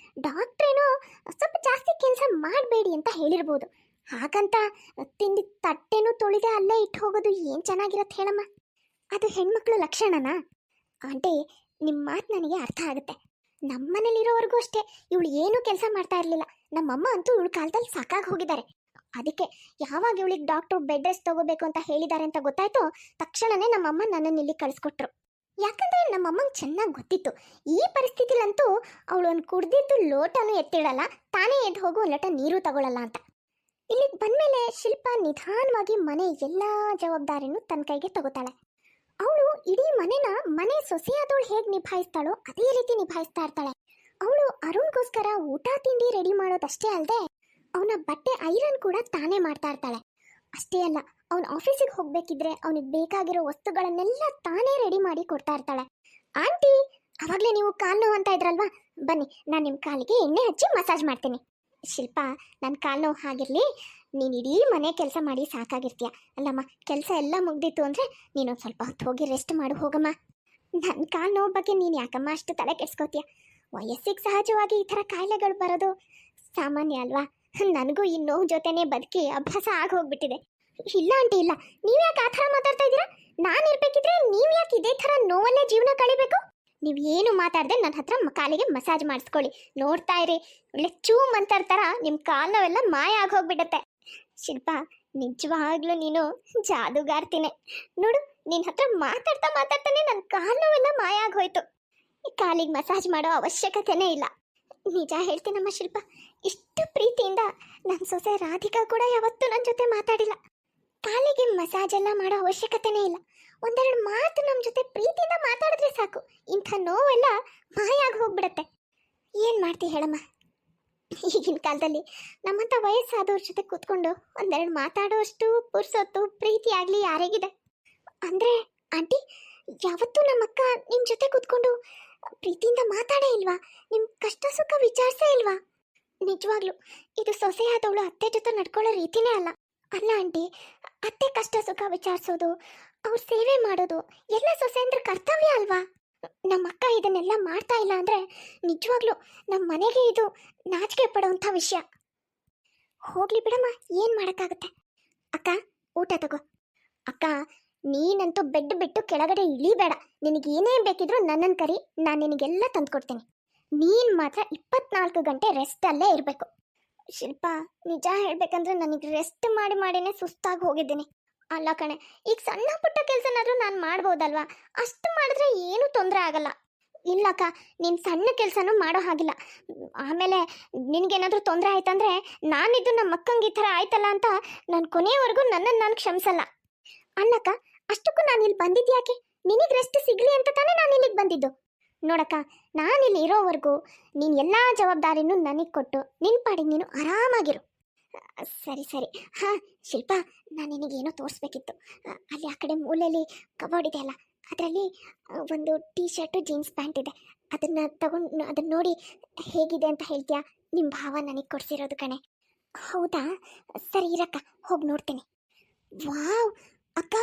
ಡಾಕ್ಟ್ರೇನೋ ಸ್ವಲ್ಪ ಜಾಸ್ತಿ ಕೆಲಸ ಮಾಡಬೇಡಿ ಅಂತ ಹೇಳಿರ್ಬೋದು. ಹಾಗಂತ ತಿಂಡಿ ತಟ್ಟೆನೂ ತೊಳಿದೆ ಅಲ್ಲೇ ಇಟ್ಟು ಹೋಗೋದು ಏನು ಚೆನ್ನಾಗಿರತ್ತೆ ಹೇಳಮ್ಮ? ಅದು ಹೆಣ್ಮಕ್ಳು ಲಕ್ಷಣನಾ? ಆಂಟಿ, ನಿಮ್ಮ ಮಾತು ನನಗೆ ಅರ್ಥ ಆಗುತ್ತೆ. ನಮ್ಮ ಮನೇಲಿರೋವರೆಗೂ ಅಷ್ಟೇ ಇವಳು ಏನೂ ಕೆಲಸ ಮಾಡ್ತಾ ಇರಲಿಲ್ಲ. ನಮ್ಮಮ್ಮ ಅಂತೂ ಇವಳು ಕಾಲದಲ್ಲಿ ಸಾಕಾಗಿ ಹೋಗಿದ್ದಾರೆ. ಅದಕ್ಕೆ ಯಾವಾಗ ಇವಳಿಗೆ ಡಾಕ್ಟ್ರು ಬೆಡ್ ರೆಸ್ಟ್ ತಗೋಬೇಕು ಅಂತ ಹೇಳಿದ್ದಾರೆ ಅಂತ ಗೊತ್ತಾಯ್ತು, ತಕ್ಷಣನೇ ನಮ್ಮಮ್ಮ ನನ್ನನ್ನು ಇಲ್ಲಿ ಕಳಿಸ್ಕೊಟ್ರು. ಯಾಕಂದರೆ ನಮ್ಮಮ್ಮಂಗೆ ಚೆನ್ನಾಗಿ ಗೊತ್ತಿತ್ತು, ಈ ಪರಿಸ್ಥಿತಿಲಂತೂ ಅವಳು ಒಂದು ಕುಡ್ದಿದ್ದು ಲೋಟನೂ ಎತ್ತಿಡಲ್ಲ, ತಾನೇ ಎದ್ದು ಹೋಗು ಒಂದು ಲೋಟ ನೀರು ತಗೊಳ್ಳಲ್ಲ ಅಂತ. ಇಲ್ಲಿಗೆ ಬಂದಮೇಲೆ ಶಿಲ್ಪ ನಿಧಾನವಾಗಿ ಮನೆ ಎಲ್ಲ ಜವಾಬ್ದಾರಿನೂ ತನ್ನ ಕೈಗೆ ತಗೋತಾಳೆ. ಅವಳು ಇಡೀ ಮನೆ ಸೊಸೆಯಾದವಳು ಹೇಗೆ ನಿಭಾಯಿಸ್ತಾಳೋ ಅದೇ ರೀತಿ ನಿಭಾಯಿಸ್ತಾ ಇರ್ತಾಳೆ. ಅವಳು ಅರುಣ್ಗೋಸ್ಕರ ಊಟ ತಿಂಡಿ ರೆಡಿ ಮಾಡೋದಷ್ಟೇ ಅಲ್ಲದೆ ಅವನ ಬಟ್ಟೆ ಐರನ್ ಕೂಡ ತಾನೇ ಮಾಡ್ತಾ ಇರ್ತಾಳೆ. ಅಷ್ಟೇ ಅಲ್ಲ, ಅವನ ಆಫೀಸಿಗೆ ಹೋಗ್ಬೇಕಿದ್ರೆ ಅವನಿಗೆ ಬೇಕಾಗಿರೋ ವಸ್ತುಗಳನ್ನೆಲ್ಲ ತಾನೇ ರೆಡಿ ಮಾಡಿ ಕೊಡ್ತಾ ಇರ್ತಾಳೆ. ಆಂಟಿ, ಅವಾಗಲೇ ನೀವು ಕಾಲು ನೋವು ಅಂತ ಇದ್ರಲ್ವಾ, ಬನ್ನಿ ನಾನು ನಿಮ್ಮ ಕಾಲಿಗೆ ಎಣ್ಣೆ ಹಚ್ಚಿ ಮಸಾಜ್ ಮಾಡ್ತೀನಿ. ಶಿಲ್ಪ, ನನ್ನ ಕಾಲು ನೋವು ಆಗಿರಲಿ, ನೀನು ಇಡೀ ಮನೆ ಕೆಲಸ ಮಾಡಿ ಸಾಕಾಗಿರ್ತೀಯ ಅಲ್ಲಮ್ಮ. ಕೆಲಸ ಎಲ್ಲ ಮುಗ್ದಿತ್ತು ಅಂದರೆ ನೀನೊಂದು ಸ್ವಲ್ಪ ಹೊತ್ತು ಹೋಗಿ ರೆಸ್ಟ್ ಮಾಡು ಹೋಗಮ್ಮ. ನನ್ನ ಕಾಲು ನೋವು ಬಗ್ಗೆ ನೀನು ಯಾಕಮ್ಮ ಅಷ್ಟು ತಲೆ ಕೆಡ್ಸ್ಕೋತೀಯ? ವಯಸ್ಸಿಗೆ ಸಹಜವಾಗಿ ಈ ಥರ ಕಾಯಿಲೆಗಳು ಬರೋದು ಸಾಮಾನ್ಯ ಅಲ್ವಾ? ನನಗೂ ಈ ನೋವು ಜೊತೆನೇ ಬದುಕಿ ಅಭ್ಯಾಸ ಆಗಿ ಹೋಗ್ಬಿಟ್ಟಿದೆ. ಇಲ್ಲ ಆಂಟಿ, ಇಲ್ಲ, ನೀವು ಯಾಕೆ ಆ ಥರ ಮಾತಾಡ್ತಾ ಇದ್ದೀರಾ? ನಾನು ಇರ್ಬೇಕಿದ್ರೆ ನೀವು ಯಾಕೆ ಇದೇ ಥರ ನೋವಲ್ಲೇ ಜೀವನ ಕಳಿಬೇಕು? ನೀವು ಏನು ಮಾತಾಡದೆ ನನ್ನ ಹತ್ರ ಕಾಲಿಗೆ ಮಸಾಜ್ ಮಾಡಿಸ್ಕೊಳ್ಳಿ. ನೋಡ್ತಾ ಇರಿ, ಒಳ್ಳೆ ಚೂಮ್ ಅಂತಾರ ಥರ ನಿಮ್ಮ ಕಾಲು ನೋವೆಲ್ಲ ಮಾಯ ಆಗಿ ಹೋಗ್ಬಿಡತ್ತೆ. ಶಿಲ್ಪ, ನಿಜವಾಗ್ಲೂ ನೀನು ಜಾದುಗಾರ್ತಿನೇ ನೋಡು. ನಿನ್ನ ಹತ್ರ ಮಾತಾಡ್ತಾನೆ ನನ್ನ ಕಾಲು ನೋವೆಲ್ಲ ಮಾಯ ಆಗಿ ಹೋಯ್ತು. ಕಾಲಿಗೆ ಮಸಾಜ್ ಮಾಡೋ ಅವಶ್ಯಕತೆನೇ ಇಲ್ಲ. ನಿಜ ಹೇಳ್ತೀನಮ್ಮ ಶಿಲ್ಪ, ಇಷ್ಟು ಪ್ರೀತಿಯಿಂದ ನನ್ನ ಸೊಸೆ ರಾಧಿಕಾ ಕೂಡ ಯಾವತ್ತೂ ನನ್ನ ಜೊತೆ ಮಾತಾಡಿಲ್ಲ. ಕಾಲಿಗೆ ಮಸಾಜ್ ಎಲ್ಲ ಮಾಡೋ ಅವಶ್ಯಕತೆನೇ ಇಲ್ಲ. ಒಂದೆರಡು ಮಾತು ನಮ್ಮ ಜೊತೆ ಪ್ರೀತಿಯಿಂದ ಮಾತಾಡಿದ್ರೆ ಸಾಕು, ಇಂಥ ನೋವೆಲ್ಲ ಮಾಯ ಆಗಿ ಹೋಗ್ಬಿಡತ್ತೆ. ಏನು ಮಾಡ್ತಿ ಹೇಳಮ್ಮ? ಈಗಿನ ಕಾಲದಲ್ಲಿ ನಮ್ಮಂಥ ವಯಸ್ಸಾದವ್ರ ಜೊತೆ ಕೂತ್ಕೊಂಡು ಒಂದೆರಡು ಮಾತಾಡೋಷ್ಟು ಪುರ್ಸೊತ್ತು ಪ್ರೀತಿ ಆಗಲಿ ಯಾರಿಗಿದೆ? ಅಂದರೆ ಆಂಟಿ, ಯಾವತ್ತೂ ನಮ್ಮಕ್ಕ ನಿಮ್ಮ ಜೊತೆ ಕೂತ್ಕೊಂಡು ಪ್ರೀತಿಯಿಂದ ಮಾತಾಡೇ ಇಲ್ವಾ? ನಿಮ್ಮ ಕಷ್ಟ ಸುಖ ವಿಚಾರಿಸೇ ಇಲ್ವಾ? ನಿಜವಾಗ್ಲೂ ಇದು ಸೊಸೆಯಾದವಳು ಅತ್ತೆ ಜೊತೆ ನಡ್ಕೊಳ್ಳೋ ರೀತಿನೇ ಅಲ್ಲ. ಅಲ್ಲ ಆಂಟಿ, ಅತ್ತೆ ಕಷ್ಟ ಸುಖ ವಿಚಾರಿಸೋದು, ಅವ್ರ ಸೇವೆ ಮಾಡೋದು ಎಲ್ಲ ಸೊಸೆಯಂದ್ರ ಕರ್ತವ್ಯ ಅಲ್ವಾ? ನಮ್ಮಕ್ಕ ಇದನ್ನೆಲ್ಲ ಮಾಡ್ತಾ ಇಲ್ಲ ಅಂದರೆ ನಿಜವಾಗ್ಲೂ ನಮ್ಮ ಮನೆಗೆ ಇದು ನಾಚಿಕೆ ಪಡೋವಂಥ ವಿಷಯ. ಹೋಗ್ಲಿ ಬಿಡಮ್ಮ, ಏನು ಮಾಡೋಕ್ಕಾಗುತ್ತೆ? ಅಕ್ಕ, ಊಟ ತಗೋ. ಅಕ್ಕ, ನೀನಂತೂ ಬೆಡ್ ಬಿಟ್ಟು ಕೆಳಗಡೆ ಇಳಿಬೇಡ. ನಿನಗೇನೇ ಬೇಕಿದ್ರೂ ನನ್ನನ್ನು ಕರಿ, ನಾನು ನಿನಗೆಲ್ಲ ತಂದುಕೊಡ್ತೀನಿ. ನೀನು ಮಾತ್ರ 24 ಗಂಟೆ ರೆಸ್ಟಲ್ಲೇ ಇರಬೇಕು. ಶಿಲ್ಪ, ನಿಜ ಹೇಳ್ಬೇಕಂದ್ರೆ ನನಗೆ ರೆಸ್ಟ್ ಮಾಡಿನೇ ಸುಸ್ತಾಗಿ ಹೋಗಿದ್ದೀನಿ. ಅಲ್ಲ ಕಣೆ, ಈಗ ಸಣ್ಣ ಪುಟ್ಟ ಕೆಲಸನಾದರೂ ನಾನು ಮಾಡ್ಬೋದಲ್ವಾ? ಅಷ್ಟು ಮಾಡಿದ್ರೆ ಏನೂ ತೊಂದರೆ ಆಗಲ್ಲ. ಇಲ್ಲಕ್ಕ, ನೀನು ಸಣ್ಣ ಕೆಲಸನೂ ಮಾಡೋ ಹಾಗಿಲ್ಲ. ಆಮೇಲೆ ನಿನಗೇನಾದರೂ ತೊಂದರೆ ಆಯ್ತಂದ್ರೆ ನಾನಿದ್ದು ನಮ್ಮ ಅಕ್ಕಂಗೆ ಈ ಥರ ಆಯ್ತಲ್ಲ ಅಂತ ನಾನು ಕೊನೆಯವರೆಗೂ ನನ್ನನ್ನು ನಾನು ಕ್ಷಮಿಸಲ್ಲ. ಅಲ್ಲಕ್ಕ, ಅಷ್ಟಕ್ಕೂ ನಾನು ಇಲ್ಲಿ ಬಂದಿದ್ಯಾಕೆ? ನಿನಗೆ ರೆಸ್ಟ್ ಸಿಗಲಿ ಅಂತ ತಾನೇ ನಾನು ಇಲ್ಲಿಗೆ ಬಂದಿದ್ದು. ನೋಡಕ್ಕ, ನಾನಿಲ್ಲಿ ಇರೋವರೆಗೂ ನೀನು ಎಲ್ಲ ಜವಾಬ್ದಾರಿನೂ ನನಗೆ ಕೊಟ್ಟು ನಿನ್ನ ಪಾಡಿಗೆ ನೀನು ಆರಾಮಾಗಿರು. ಸರಿ ಸರಿ. ಹಾಂ ಶಿಲ್ಪ, ನಾನು ನಿನಗೇನೋ ತೋರಿಸ್ಬೇಕಿತ್ತು. ಅಲ್ಲಿ ಆ ಕಡೆ ಮೂಲೆಯಲ್ಲಿ ಕಬೋರ್ಡ್ ಇದೆ ಅಲ್ಲ, ಅದರಲ್ಲಿ ಒಂದು ಟೀ ಶರ್ಟು ಜೀನ್ಸ್ ಪ್ಯಾಂಟ್ ಇದೆ. ಅದನ್ನು ನೋಡಿ ಹೇಗಿದೆ ಅಂತ ಹೇಳ್ತೀಯಾ? ನಿಮ್ಮ ಭಾವ ನನಗೆ ಕೊಡಿಸಿರೋದು ಕಣೆ. ಹೌದಾ? ಸರಿ ಇರಕ್ಕ, ಹೋಗಿ ನೋಡ್ತೀನಿ. ವಾವ್ ಅಕ್ಕ,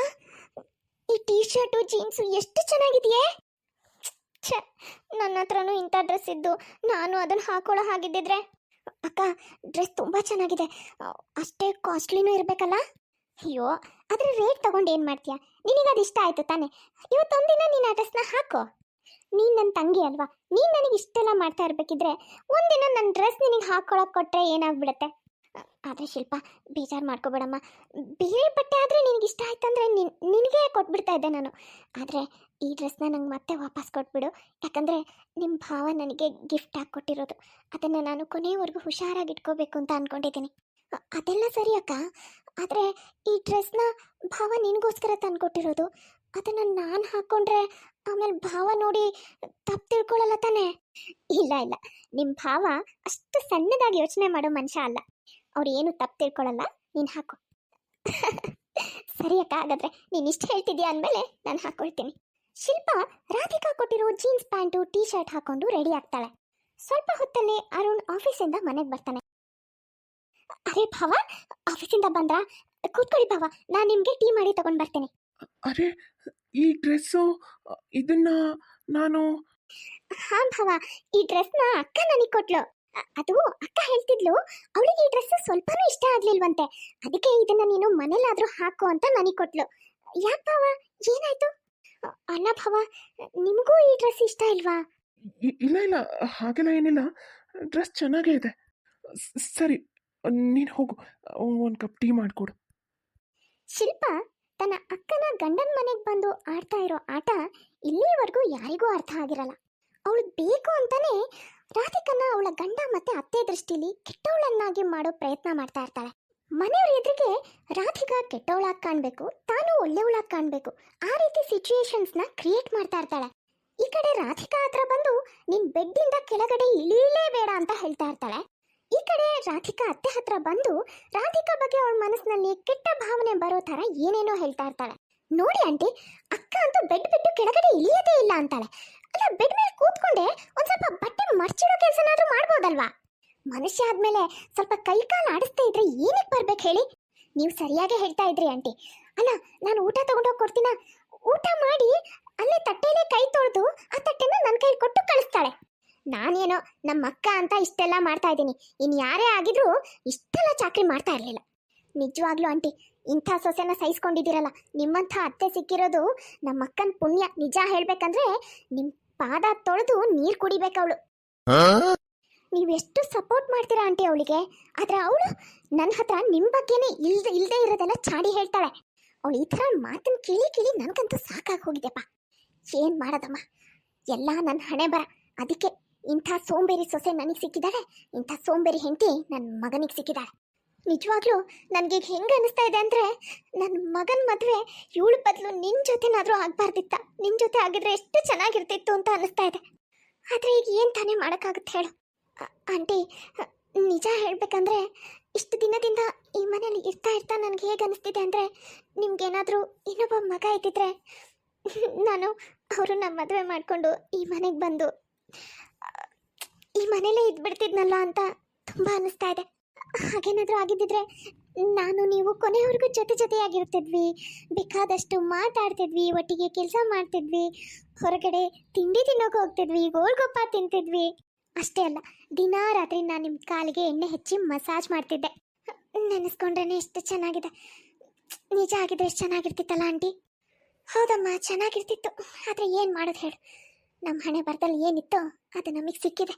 ಈ ಟೀ ಶರ್ಟು ಜೀನ್ಸು ಎಷ್ಟು ಚೆನ್ನಾಗಿದೆಯೇ! ಛೇ, ನನ್ನ ಹತ್ರನೂ ಇಂಥ ಡ್ರೆಸ್ ಇದ್ದು ನಾನು ಅದನ್ನು ಹಾಕೊಳ್ಳೋ ಹಾಗಿದ್ದಿದ್ರೆ. ಅಕ್ಕ, ಡ್ರೆಸ್ ತುಂಬ ಚೆನ್ನಾಗಿದೆ, ಅಷ್ಟೇ ಕಾಸ್ಟ್ಲಿನೂ ಇರಬೇಕಲ್ಲ? ಅಯ್ಯೋ, ಅದರ ರೇಟ್ ತಗೊಂಡು ಏನು ಮಾಡ್ತೀಯಾ? ನಿನಗೆ ಅದು ಇಷ್ಟ ಆಯಿತು ತಾನೆ? ಇವತ್ತೊಂದಿನ ನೀನು ಆ ಡ್ರೆಸ್ನ ಹಾಕೋ. ನೀನು ನನ್ನ ತಂಗಿ ಅಲ್ವಾ? ನೀನು ನನಗೆ ಇಷ್ಟೆಲ್ಲ ಮಾಡ್ತಾ ಇರಬೇಕಿದ್ರೆ ಒಂದಿನ ನನ್ನ ಡ್ರೆಸ್ ನಿನಗೆ ಹಾಕ್ಕೊಳಕ್ಕೆ ಕೊಟ್ಟರೆ ಏನಾಗ್ಬಿಡುತ್ತೆ? ಆದರೆ ಶಿಲ್ಪ, ಬೇಜಾರು ಮಾಡ್ಕೋಬೇಡಮ್ಮ. ಬೇರೆ ಬಟ್ಟೆ ಆದರೆ ನಿನಗೆ ಇಷ್ಟ ಆಯ್ತಂದ್ರೆ ನಿನಗೆ ಕೊಟ್ಬಿಡ್ತಾ ಇದ್ದೆ ನಾನು. ಆದರೆ ಈ ಡ್ರೆಸ್ನ ನಂಗೆ ಮತ್ತೆ ವಾಪಸ್ ಕೊಟ್ಬಿಡು. ಯಾಕಂದರೆ ನಿಮ್ಮ ಭಾವ ನನಗೆ ಗಿಫ್ಟ್ ಆಗಿ ಕೊಟ್ಟಿರೋದು. ಅದನ್ನು ನಾನು ಕೊನೆಯವರೆಗೂ ಹುಷಾರಾಗಿ ಇಟ್ಕೋಬೇಕು ಅಂತ ಅಂದ್ಕೊಂಡಿದ್ದೀನಿ. ಅದೆಲ್ಲ ಸರಿ ಅಕ್ಕ, ಆದರೆ ಈ ಡ್ರೆಸ್ನ ಭಾವ ನಿನಗೋಸ್ಕರ ತಂದು ಕೊಟ್ಟಿರೋದು. ಅದನ್ನು ನಾನು ಹಾಕ್ಕೊಂಡ್ರೆ ಆಮೇಲೆ ಭಾವ ನೋಡಿ ತಪ್ಪು ತಿಳ್ಕೊಳ್ಳಲ್ಲ ತಾನೇ? ಇಲ್ಲ ಇಲ್ಲ, ನಿಮ್ಮ ಭಾವ ಅಷ್ಟು ಸಣ್ಣದಾಗಿ ಯೋಚನೆ ಮಾಡೋ ಮನುಷ್ಯ ಅಲ್ಲ. ಅವ್ರು ಏನು ತಪ್ಪು ತಿಳ್ಕೊಳ್ಳಲ್ಲ, ನೀನು ಹಾಕು. ಸರಿ ಅಕ್ಕ, ಹಾಗಾದರೆ ನೀನು ಇಷ್ಟು ಹೇಳ್ತಿದ್ಯಾ ಅಂದಮೇಲೆ ನಾನು ಹಾಕ್ಕೊಳ್ತೀನಿ. ಶಿಲ್ಪ ರಾಧಿಕಾ ಕೊಟ್ಟಿರೋ ಜೀನ್ಸ್ ಪ್ಯಾಂಟು ಟೀ ಶರ್ಟ್ ಹಾಕೊಂಡು ರೆಡಿ ಆಗ್ತಾಳೆ. ಸ್ವಲ್ಪ ಹೊತ್ತಲ್ಲೇ ಅರುಣ್ ಆಫೀಸಿಂದ ಮನೆಗೆ ಬರ್ತಾನೆ. ಅರೆ ಭಾವ, ಆಫೀಸಿಂದ ಬಂದ್ರಾ? ಕೂತ್ಕೊಳ್ಳಿ ಭಾವ, ನಾನು ನಿಮಗೆ ಟೀ ಮಾಡಿ ತಗೊಂಡು ಬರ್ತೀನಿ. ಅರೆ, ಈ ಡ್ರೆಸ್ಸು ಇದನ್ನ ನಾನು... ಹಾಂ ಭಾವ, ಈ ಡ್ರೆಸ್ನ ಅಕ್ಕ ನನಗೆ ಕೊಟ್ಲು. ಅದು ಅಕ್ಕ ಹೇಳ್ತಿದ್ಲು, ಅವಳಿಗೆ ಈ ಡ್ರೆಸ್ ಸ್ವಲ್ಪನೂ ಇಷ್ಟ ಆಗ್ಲಿಲ್ವಂತೆ. ಅದಕ್ಕೆ ಇದನ್ನ ನೀನು ಮನೇಲಾದ್ರೂ ಹಾಕೋ ಅಂತ ನನಗೆ ಕೊಟ್ಲು. ಯಾಕೆ ಭಾವ, ಏನಾಯ್ತು? ಅಲ್ಲ ಭಾವ, ನಿಮಗೂ ಈ ಡ್ರೆಸ್ ಇಷ್ಟ ಇಲ್ವಾ? ಇಲ್ಲ ಇಲ್ಲ, ಹಾಗೆಲ್ಲ ಏನಿಲ್ಲ, ಡ್ರೆಸ್ ಚೆನ್ನಾಗೇ ಇದೆ. ಸರಿ, ನೀನು ಹೋಗು, ಒಂದು ಕಪ್ ಟೀ ಮಾಡಿಕೊಡು. ಶಿಲ್ಪ ತನ್ನ ಅಕ್ಕನ ಗಂಡನ ಮನೆಗೆ ಬಂದು ಆಡ್ತಾ ಇರೋ ಆಟ ಇಲ್ಲಿವರೆಗೂ ಯಾರಿಗೂ ಅರ್ಥ ಆಗಿರಲ್ಲ. ಅವಳು ಬೇಕು ಅಂತಾನೆ ರಾಧಿಕನ್ನ ಅವಳ ಗಂಡ ಮತ್ತೆ ಅತ್ತೆ ದೃಷ್ಟಿಲಿ ಕೆಟ್ಟವಳನ್ನಾಗಿ ಮಾಡೋ ಪ್ರಯತ್ನ ಮಾಡ್ತಾ ಇರ್ತಾಳೆ. ಮನೆಯವ್ರ ಎದುರಿಗೆ ರಾಧಿಕಾ ಕೆಟ್ಟವಳಾಗಿ ಕಾಣಬೇಕು, ತಾನು ಒಳ್ಳೆಯವಳಾಗಿ ಕಾಣಬೇಕು, ಆ ರೀತಿ ಸಿಚುಯೇಷನ್ಸ್ನ ಕ್ರಿಯೇಟ್ ಮಾಡ್ತಾ ಇರ್ತಾಳೆ. ಈ ಕಡೆ ರಾಧಿಕಾ ಹತ್ರ ಬಂದು ನಿನ್ ಬೆಡ್ಡಿಂದ ಕೆಳಗಡೆ ಇಳಿಲೇಬೇಡ ಅಂತ ಹೇಳ್ತಾ ಇರ್ತಾಳೆ. ಈ ಕಡೆ ರಾಧಿಕಾ ಅತ್ತೆ ಹತ್ರ ಬಂದು ರಾಧಿಕಾ ಬಗ್ಗೆ ಅವಳ ಮನಸ್ಸಿನಲ್ಲಿ ಕೆಟ್ಟ ಭಾವನೆ ಬರೋ ತರ ಏನೇನೋ ಹೇಳ್ತಾ ಇರ್ತಾಳೆ. ನೋಡಿ ಆಂಟಿ, ಅಕ್ಕ ಅಂತೂ ಬೆಡ್ ಬಿಟ್ಟು ಕೆಳಗಡೆ ಇಳಿಯೋದೇ ಇಲ್ಲ ಅಂತಾಳೆ. ಅಲ್ಲ, ಬೆಡ್ ಮೇಲೆ ಕೂತ್ಕೊಂಡೆ ಒಂದ್ ಸ್ವಲ್ಪ ಬಟ್ಟೆ ಮರ್ಚಿಡೋ ಕೆಲಸನಾದ್ರೂ ಮಾಡ್ಬೋದಲ್ವಾ? ಮನುಷ್ಯ ಆದ್ಮೇಲೆ ಸ್ವಲ್ಪ ಕೈ ಕಾಲು ಆಡಿಸ್ತಾ ಇದ್ರೆ ಏನಕ್ಕೆ ಬರ್ಬೇಕು ಹೇಳಿ? ನೀವು ಸರಿಯಾಗಿ ಹೇಳ್ತಾ ಇದ್ರಿ ಆಂಟಿ. ಅಲ್ಲ, ನಾನು ಊಟ ತಗೊಂಡೋಗಿ ಕೊಡ್ತೀನ, ಊಟ ಮಾಡಿ ಅಲ್ಲೇ ತಟ್ಟೆಲೆ ಕೈ ತೊಳೆದು ಆ ತಟ್ಟೆನ ನನ್ನ ಕೈ ಕೊಟ್ಟು ಕಳಿಸ್ತಾಳೆ. ನಾನೇನೋ ನಮ್ಮ ಅಕ್ಕ ಅಂತ ಇಷ್ಟೆಲ್ಲ ಮಾಡ್ತಾ ಇದ್ದೀನಿ, ಇನ್ನು ಯಾರೇ ಆಗಿದ್ರು ಇಷ್ಟೆಲ್ಲ ಚಾಕ್ರಿ ಮಾಡ್ತಾ ಇರಲಿಲ್ಲ. ನಿಜವಾಗ್ಲೂ ಆಂಟಿ, ಇಂಥ ಸೊಸೆನ ಸಹಿಸ್ಕೊಂಡಿದ್ದೀರಲ್ಲ, ನಿಮ್ಮಂಥ ಅತ್ತೆ ಸಿಕ್ಕಿರೋದು ನಮ್ಮ ಅಕ್ಕನ ಪುಣ್ಯ. ನಿಜ ಹೇಳ್ಬೇಕಂದ್ರೆ ನಿಮ್ಮ ಪಾದ ತೊಳೆದು ನೀರು ಕುಡಿಬೇಕವಳು. ನೀವೆಷ್ಟು ಸಪೋರ್ಟ್ ಮಾಡ್ತೀರಾ ಆಂಟಿ ಅವಳಿಗೆ, ಆದ್ರೆ ಅವಳು ನನ್ನ ಹತ್ರ ನಿಮ್ಮ ಬಗ್ಗೆನೇ ಇಲ್ದೇ ಇರೋದೆಲ್ಲ ಚಾಡಿ ಹೇಳ್ತಾಳೆ. ಅವಳು ಈ ಥರ ಮಾತನ್ನು ಕೇಳಿ ಕೇಳಿ ನನಗಂತೂ ಸಾಕಾಗಿ ಹೋಗಿದೆಪ್ಪ. ಏನು ಮಾಡೋದಮ್ಮ, ಎಲ್ಲ ನನ್ನ ಹಣೆ ಬರ. ಅದಕ್ಕೆ ಇಂಥ ಸೋಂಬೇರಿ ಸೊಸೆ ನನಗೆ ಸಿಕ್ಕಿದ್ದಾಳೆ, ಇಂಥ ಸೋಂಬೇರಿ ಹೆಂಡತಿ ನನ್ನ ಮಗನಿಗೆ ಸಿಕ್ಕಿದ್ದಾಳೆ. ನಿಜವಾಗ್ಲೂ ನನಗೆ ಹೆಂಗೆ ಅನಿಸ್ತಾ ಇದೆ ಅಂದರೆ, ನನ್ನ ಮಗನ ಮದುವೆ ಇವಳು ಬದಲು ನಿನ್ನ ಜೊತೆನಾದರೂ ಆಗಬಾರ್ದಿತ್ತ, ನಿನ್ನ ಜೊತೆ ಆಗಿದ್ರೆ ಎಷ್ಟು ಚೆನ್ನಾಗಿರ್ತಿತ್ತು ಅಂತ ಅನಿಸ್ತಾ ಇದೆ. ಆದರೆ ಈಗ ಏನು ತಾನೇ ಮಾಡೋಕ್ಕಾಗುತ್ತೆ ಹೇಳು ಆಂಟಿ? ನಿಜ ಹೇಳಬೇಕಂದ್ರೆ ಇಷ್ಟು ದಿನದಿಂದ ಈ ಮನೇಲಿ ಇರ್ತಾ ನನಗೆ ಹೇಗೆ ಅನಿಸ್ತಿದೆ ಅಂದರೆ, ನಿಮ್ಗೇನಾದರೂ ಇನ್ನೊಬ್ಬ ಮಗ ಇದ್ದಿದ್ರೆ ನಾನು ಅವ್ರನ್ನ ಮದುವೆ ಮಾಡಿಕೊಂಡು ಈ ಮನೆಗೆ ಬಂದು ಈ ಮನೇಲೇ ಇದ್ಬಿಡ್ತಿದ್ನಲ್ಲ ಅಂತ ತುಂಬ ಅನ್ನಿಸ್ತಾ ಇದೆ. ಹಾಗೇನಾದರೂ ಆಗಿದ್ದಿದ್ರೆ ನಾನು ನೀವು ಕೊನೆಯವರೆಗೂ ಜೊತೆಯಾಗಿರ್ತಿದ್ವಿ, ಬೇಕಾದಷ್ಟು ಮಾತಾಡ್ತಿದ್ವಿ, ಒಟ್ಟಿಗೆ ಕೆಲಸ ಮಾಡ್ತಿದ್ವಿ, ಹೊರಗಡೆ ತಿಂಡಿ ತಿನ್ನೋಕೆ ಹೋಗ್ತಿದ್ವಿ, ಗೋಲ್ಗೊಪ್ಪ ತಿಂತಿದ್ವಿ. ಅಷ್ಟೇ ಅಲ್ಲ, ದಿನಾ ರಾತ್ರಿ ನಾನು ನಿಮ್ಮ ಕಾಲಿಗೆ ಎಣ್ಣೆ ಹಚ್ಚಿ ಮಸಾಜ್ ಮಾಡ್ತಿದ್ದೆ. ನೆನೆಸ್ಕೊಂಡ್ರೆ ಎಷ್ಟು ಚೆನ್ನಾಗಿದೆ. ನಿಜ ಆಗಿದ್ರೆ ಎಷ್ಟು ಚೆನ್ನಾಗಿರ್ತಿತ್ತಲ್ಲ ಆಂಟಿ? ಹೌದಮ್ಮ, ಚೆನ್ನಾಗಿರ್ತಿತ್ತು. ಆದರೆ ಏನು ಮಾಡೋದು ಹೇಳು, ನಮ್ಮ ಹಣೆ ಬರದಲ್ಲಿ ಏನಿತ್ತೋ ಅದು ನಮಗೆ ಸಿಕ್ಕಿದೆ.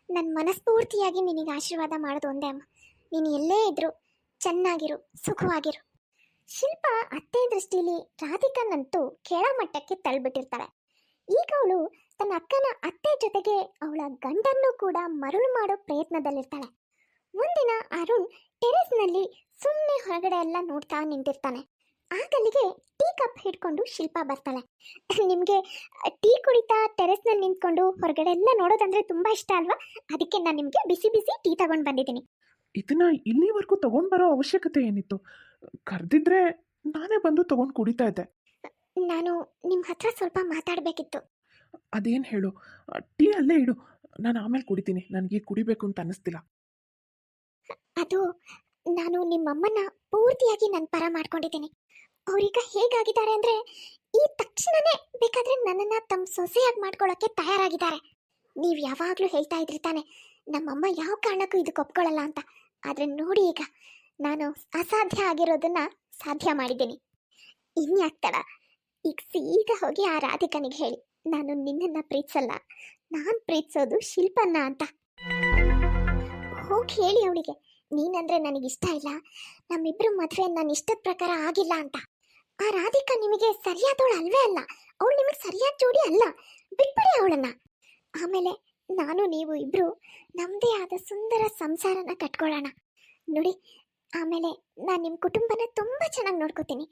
ನನ್ನ ಮನಸ್ಫೂರ್ತಿಯಾಗಿ ನಿನಗೆ ಆಶೀರ್ವಾದ ಮಾಡೋದು ಒಂದೇ ಅಮ್ಮ. ನೀನು ಎಲ್ಲೇ ಇದ್ರು ಚೆನ್ನಾಗಿರು, ಸುಖವಾಗಿರು. ಶಿಲ್ಪ ಅತ್ತೆ ದೃಷ್ಟಿಲಿ ರಾಧಿಕನ್ನಂತೂ ಕೆಳಮಟ್ಟಕ್ಕೆ ತಳ್ಳಿಬಿಟ್ಟಿರ್ತಾಳೆ. ಈಗ ಅವಳು ತನ್ನ ಅಕ್ಕನ ಅತ್ತೆ ಜೊತೆಗೆ ಅವಳ ಗಂಡನ್ನು ಕೂಡ ಮರಳು ಮಾಡೋ ಪ್ರಯತ್ನದಲ್ಲಿರ್ತಾಳೆ. ಒಂದಿನ ಅರುಣ್ ಟೆರೆಸ್ನಲ್ಲಿ ಸುಮ್ಮನೆ ಹೊರಗಡೆ ಎಲ್ಲ ನೋಡ್ತಾ ನಿಂತಿರ್ತಾನೆ. ಆಗಲ್ಲಿಗೆ ಟೀ ಕಪ್ ಹಿಡ್ಕೊಂಡು ಶಿಲ್ಪ ಬರ್ತಾಳೆ. ನಿಮಗೆ ಟೀ ಕುಡಿತಾ ಟೆರೆಸ್ನಲ್ಲಿ ನಿಂತ್ಕೊಂಡು ಹೊರಗಡೆ ಎಲ್ಲ ನೋಡೋದಂದ್ರೆ ತುಂಬ ಇಷ್ಟ ಅಲ್ವಾ? ಅದಕ್ಕೆ ನಾನು ನಿಮಗೆ ಬಿಸಿ ಬಿಸಿ ಟೀ ತಗೊಂಡು ಬಂದಿದ್ದೀನಿ. ಇದನ್ನ ಇಲ್ಲಿವರೆಗೂ ತಗೊಂಡು ಬರೋ ಅವಶ್ಯಕತೆ ಏನಿತ್ತು? ಕರೆದಿದ್ರೆ ನಾನೇ ಬಂದು ತಗೊಂಡು ಕುಡಿತಾ ಇದ್ದೆ. ನಾನು ನಿಮ್ಮ ಹತ್ರ ಸ್ವಲ್ಪ ಮಾತಾಡಬೇಕಿತ್ತು. ಅದೇನು ಹೇಳು? ಟೀ ಅಲ್ಲೇ ಇಡು, ನಾನು ಆಮೇಲೆ ಕುಡಿತೀನಿ. ನನಗೆ ಕುಡಿಬೇಕು ಅಂತ ಅನ್ನಿಸ್ತಿಲ್ಲ. ಅದು ನಾನು ನಿಮ್ಮಮ್ಮನ ಪೂರ್ತಿಯಾಗಿ ನನ್ನ ಪರ ಮಾಡ್ಕೊಂಡಿದ್ದೀನಿ. ಅವ್ರೀಗ ಹೇಗಾಗಿದ್ದಾರೆ ಅಂದರೆ, ಈ ತಕ್ಷಣನೇ ಬೇಕಾದರೆ ನನ್ನನ್ನು ತಮ್ಮ ಸೊಸೆಯಾಗಿ ಮಾಡ್ಕೊಳ್ಳೋಕ್ಕೆ ತಯಾರಾಗಿದ್ದಾರೆ. ನೀವು ಯಾವಾಗಲೂ ಹೇಳ್ತಾ ಇದ್ರಿ ತಾನೆ, ನಮ್ಮಮ್ಮ ಯಾವ ಕಾರಣಕ್ಕೂ ಇದಕ್ಕೆ ಒಪ್ಕೊಳ್ಳಲ್ಲ ಅಂತ. ಆದರೆ ನೋಡಿ, ಈಗ ನಾನು ಅಸಾಧ್ಯ ಆಗಿರೋದನ್ನ ಸಾಧ್ಯ ಮಾಡಿದ್ದೀನಿ. ಇನ್ಯಾಕ್ತಡ, ಈಗ ಸೀದಾ ಹೋಗಿ ಆ ರಾಧಿಕನಿಗೆ ಹೇಳಿ, ನಾನು ನಿನ್ನನ್ನು ಪ್ರೀತಿಸಲ್ಲ, ನಾನು ಪ್ರೀತಿಸೋದು ಶಿಲ್ಪನ್ನ ಅಂತ ಹೋಗಿ ಹೇಳಿ ಅವಳಿಗೆ. ನೀನಂದ್ರೆ ನನಗಿಷ್ಟ ಇಲ್ಲ, ನಮ್ಮಿಬ್ಬರು ಮದುವೆ ನನ್ನ ಇಷ್ಟದ ಪ್ರಕಾರ ಆಗಿಲ್ಲ ಅಂತ. ಆ ರಾಧಿಕಾ ನಿಮಗೆ ಸರಿಯಾದವಳು ಅಲ್ವೇ ಅಲ್ಲ, ಅವಳು ನಿಮಗೆ ಸರಿಯಾದ ಜೋಡಿ ಅಲ್ಲ, ಬಿಟ್ಬಿಡಿ ಅವಳನ್ನ. ಆಮೇಲೆ ನಾನು ನೀವು ಇಬ್ರು ನಮ್ಮದೇ ಆದ ಸುಂದರ ಸಂಸಾರನ ಕಟ್ಕೊಳ್ಳೋಣ. ನೋಡಿ, ಆಮೇಲೆ ನಾನು ನಿಮ್ಮ ಕುಟುಂಬನ ತುಂಬ ಚೆನ್ನಾಗಿ ನೋಡ್ಕೋತೀನಿ,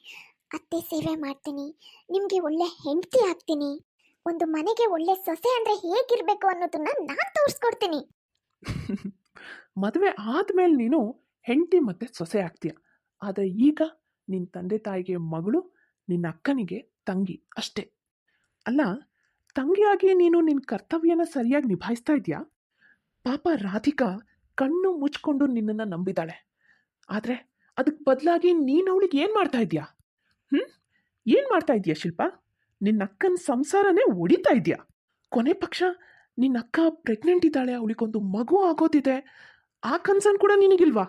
ಅತ್ತೆ ಸೇವೆ ಮಾಡ್ತೀನಿ, ನಿಮಗೆ ಒಳ್ಳೆ ಹೆಂಡತಿ ಆಗ್ತೀನಿ, ಒಂದು ಮನೆಗೆ ಒಳ್ಳೆ ಸೊಸೆ ಅಂದರೆ ಹೇಗಿರಬೇಕು ಅನ್ನೋದನ್ನ ನಾನು ತೋರಿಸ್ಕೊಡ್ತೀನಿ. ಮದುವೆ ಆದಮೇಲೆ ನೀನು ಹೆಂಡತಿ ಮತ್ತು ಸೊಸೆ ಆಗ್ತೀಯ. ಆದರೆ ಈಗ ನಿನ್ನ ತಂದೆ ತಾಯಿಗೆ ಮಗಳು, ನಿನ್ನ ಅಕ್ಕನಿಗೆ ತಂಗಿ ಅಷ್ಟೇ. ಅಲ್ಲ, ತಂಗಿಯಾಗಿ ನೀನು ನಿನ್ನ ಕರ್ತವ್ಯನ ಸರಿಯಾಗಿ ನಿಭಾಯಿಸ್ತಾ ಇದೆಯಾ? ಪಾಪ ರಾಧಿಕಾ ಕಣ್ಣು ಮುಚ್ಕೊಂಡು ನಿನ್ನನ್ನು ನಂಬಿದಾಳೆ. ಆದರೆ ಅದಕ್ಕೆ ಬದಲಾಗಿ ನೀನು ಅವಳಿಗೆ ಏನು ಮಾಡ್ತಾ ಇದೆಯಾ? ಏನು ಮಾಡ್ತಾ ಇದೆಯಾ ಶಿಲ್ಪ? ನಿನ್ನ ಅಕ್ಕನ ಸಂಸಾರನೇ ಒಡಿತಾ ಇದೆಯಾ? ಕೊನೆ ಪಕ್ಷ ನಿನ್ನ ಅಕ್ಕ ಪ್ರೆಗ್ನೆಂಟ್ ಇದ್ದಾಳೆ, ಅವಳಿಗೊಂದು ಮಗು ಆಗೋದಿದೆ, ಆ ಕನ್ಸರ್ನ್ ಕೂಡ ನಿನಗಿಲ್ವಾ?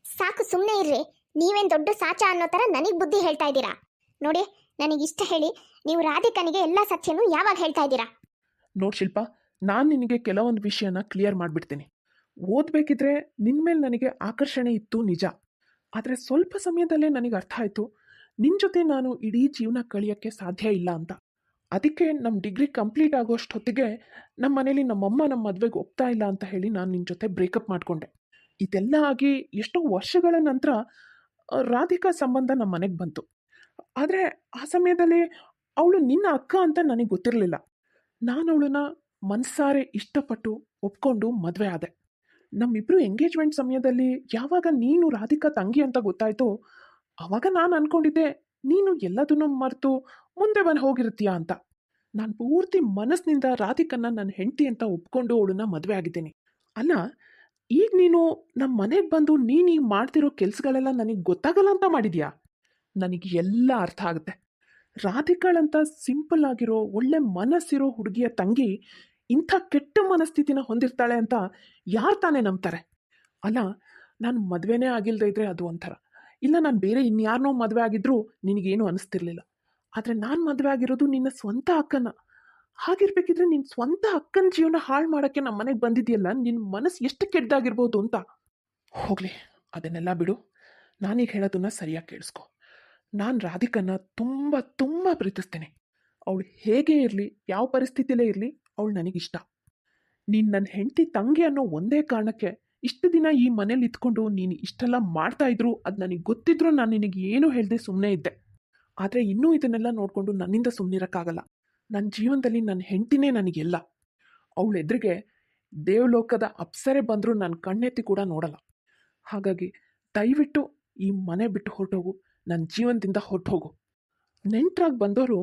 ಸಾಕು, ಸುಮ್ಮನೆ ಇರ್ರಿ. ನೀವೇನು ದೊಡ್ಡ ಸಾಚ ಅನ್ನೋ ಥರ ನನಗೆ ಬುದ್ಧಿ ಹೇಳ್ತಾ ಇದ್ದೀರಾ. ನೋಡಿ, ನನಗಿಷ್ಟ ಹೇಳಿ, ನೀವು ರಾಧಿಕನಿಗೆ ಎಲ್ಲ ಸತ್ಯನೂ ಯಾವಾಗ ಹೇಳ್ತಾ ಇದ್ದೀರಾ? ನೋಡಿ ಶಿಲ್ಪ, ನಾನು ನಿನಗೆ ಕೆಲವೊಂದು ವಿಷಯನ ಕ್ಲಿಯರ್ ಮಾಡಿಬಿಡ್ತೀನಿ. ಓದಬೇಕಿದ್ರೆ ನಿನ್ನ ಮೇಲೆ ನನಗೆ ಆಕರ್ಷಣೆ ಇತ್ತು ನಿಜ, ಆದರೆ ಸ್ವಲ್ಪ ಸಮಯದಲ್ಲೇ ನನಗೆ ಅರ್ಥ ಆಯಿತು ನಿನ್ನ ಜೊತೆ ನಾನು ಇಡೀ ಜೀವನ ಕಳೆಯೋಕ್ಕೆ ಸಾಧ್ಯ ಇಲ್ಲ ಅಂತ. ಅದಕ್ಕೆ ನಮ್ಮ ಡಿಗ್ರಿ ಕಂಪ್ಲೀಟ್ ಆಗೋಷ್ಟು ಹೊತ್ತಿಗೆ ನಮ್ಮ ಮನೇಲಿ ನಮ್ಮಮ್ಮ ನಮ್ಮ ಮದುವೆಗೆ ಒಪ್ತಾ ಇಲ್ಲ ಅಂತ ಹೇಳಿ ನಾನು ನಿನ್ನ ಜೊತೆ ಬ್ರೇಕಪ್ ಮಾಡಿಕೊಂಡೆ. ಇದೆಲ್ಲ ಆಗಿ ಎಷ್ಟೋ ವರ್ಷಗಳ ನಂತರ ರಾಧಿಕಾ ಸಂಬಂಧ ನಮ್ಮ ಮನೆಗೆ ಬಂತು. ಆದರೆ ಆ ಸಮಯದಲ್ಲಿ ಅವಳು ನಿನ್ನ ಅಕ್ಕ ಅಂತ ನನಗೆ ಗೊತ್ತಿರಲಿಲ್ಲ. ನಾನು ಅವಳನ್ನ ಮನಸಾರೆ ಇಷ್ಟಪಟ್ಟು ಒಪ್ಕೊಂಡು ಮದುವೆ ಆದೆ. ನಮ್ಮಿಬ್ರು ಎಂಗೇಜ್ಮೆಂಟ್ ಸಮಯದಲ್ಲಿ ಯಾವಾಗ ನೀನು ರಾಧಿಕಾ ತಂಗಿ ಅಂತ ಗೊತ್ತಾಯ್ತೋ ಆವಾಗ ನಾನು ಅನ್ಕೊಂಡಿದ್ದೆ ನೀನು ಎಲ್ಲದನ್ನೂ ಮರೆತು ಮುಂದೆ ಬಂದು ಹೋಗಿರ್ತೀಯ ಅಂತ. ನಾನು ಪೂರ್ತಿ ಮನಸ್ಸಿನಿಂದ ರಾಧಿಕನ್ನ ನನ್ನ ಹೆಂಡತಿ ಅಂತ ಒಪ್ಕೊಂಡು ಅವಳನ್ನ ಮದುವೆ ಆಗಿದ್ದೀನಿ. ಅಲ್ಲ, ಈಗ ನೀನು ನಮ್ಮ ಮನೆಗೆ ಬಂದು ನೀನು ಈಗ ಮಾಡ್ತಿರೋ ಕೆಲಸಗಳೆಲ್ಲ ನನಗೆ ಗೊತ್ತಾಗಲ್ಲ ಅಂತ ಮಾಡಿದ್ಯಾ? ನನಗೆ ಎಲ್ಲ ಅರ್ಥ ಆಗುತ್ತೆ. ರಾಧಿಕಾಳಂತ ಸಿಂಪಲ್ ಆಗಿರೋ ಒಳ್ಳೆ ಮನಸ್ಸಿರೋ ಹುಡುಗಿಯ ತಂಗಿ ಇಂಥ ಕೆಟ್ಟ ಮನಸ್ಥಿತಿನ ಹೊಂದಿರ್ತಾಳೆ ಅಂತ ಯಾರು ತಾನೇ ನಂಬ್ತಾರೆ? ಅಲ್ಲ, ನಾನು ಮದುವೆನೇ ಆಗಿಲ್ಲದೆ ಇದ್ರೆ ಅದು ಒಂಥರ, ಇಲ್ಲ ನಾನು ಬೇರೆ ಇನ್ಯಾರನ್ನೋ ಮದುವೆ ಆಗಿದ್ರೂ ನಿನಗೇನು ಅನಿಸ್ತಿರ್ಲಿಲ್ಲ. ಆದರೆ ನಾನು ಮದುವೆ ಆಗಿರೋದು ನಿನ್ನ ಸ್ವಂತ ಅಕ್ಕನ. ಹಾಗಿರ್ಬೇಕಿದ್ರೆ ನಿನ್ನ ಸ್ವಂತ ಅಕ್ಕನ ಜೀವನ ಹಾಳು ಮಾಡೋಕ್ಕೆ ನಮ್ಮ ಮನೆಗೆ ಬಂದಿದೆಯಲ್ಲ, ನಿನ್ನ ಮನಸ್ಸು ಎಷ್ಟು ಕೆಟ್ಟದಾಗಿರ್ಬೋದು ಅಂತ. ಹೋಗಲಿ, ಅದನ್ನೆಲ್ಲ ಬಿಡು. ನಾನೀಗ ಹೇಳೋದನ್ನ ಸರಿಯಾಗಿ ಕೇಳಿಸ್ಕೊ. ನಾನು ರಾಧಿಕನ್ನ ತುಂಬ ತುಂಬ ಪ್ರೀತಿಸ್ತೀನಿ. ಅವಳು ಹೇಗೆ ಇರಲಿ, ಯಾವ ಪರಿಸ್ಥಿತಿಲೇ ಇರಲಿ, ಅವಳು ನನಗಿಷ್ಟ. ನೀನು ನನ್ನ ಹೆಂಡತಿ ತಂಗಿ ಅನ್ನೋ ಒಂದೇ ಕಾರಣಕ್ಕೆ ಇಷ್ಟು ದಿನ ಈ ಮನೇಲಿ ಇದ್ಕೊಂಡು ನೀನು ಇಷ್ಟೆಲ್ಲ ಮಾಡ್ತಾ ಇದ್ರು ಅದು ನನಗೆ ಗೊತ್ತಿದ್ರು ನಾನು ನಿನಗೆ ಏನೂ ಹೇಳದೆ ಸುಮ್ಮನೆ ಇದ್ದೆ. ಆದರೆ ಇನ್ನೂ ಇದನ್ನೆಲ್ಲ ನೋಡಿಕೊಂಡು ನನ್ನಿಂದ ಸುಮ್ಮನಿರೋಕ್ಕಾಗಲ್ಲ. ನನ್ನ ಜೀವನದಲ್ಲಿ ನನ್ನ ಹೆಂಡತಿನೇ ನನಗೆಲ್ಲ. ಅವಳ ಎದುರಿಗೆ ದೇವಲೋಕದ ಅಪ್ಸರೆ ಬಂದರೂ ನಾನು ಕಣ್ಣೆತ್ತಿ ಕೂಡ ನೋಡಲ್ಲ. ಹಾಗಾಗಿ ದಯವಿಟ್ಟು ಈ ಮನೆ ಬಿಟ್ಟು ಹೊರಟೋಗು, ನನ್ನ ಜೀವನದಿಂದ ಹೊರಟೋಗು. ನೆಂಟರಾಗಿ ಬಂದವರು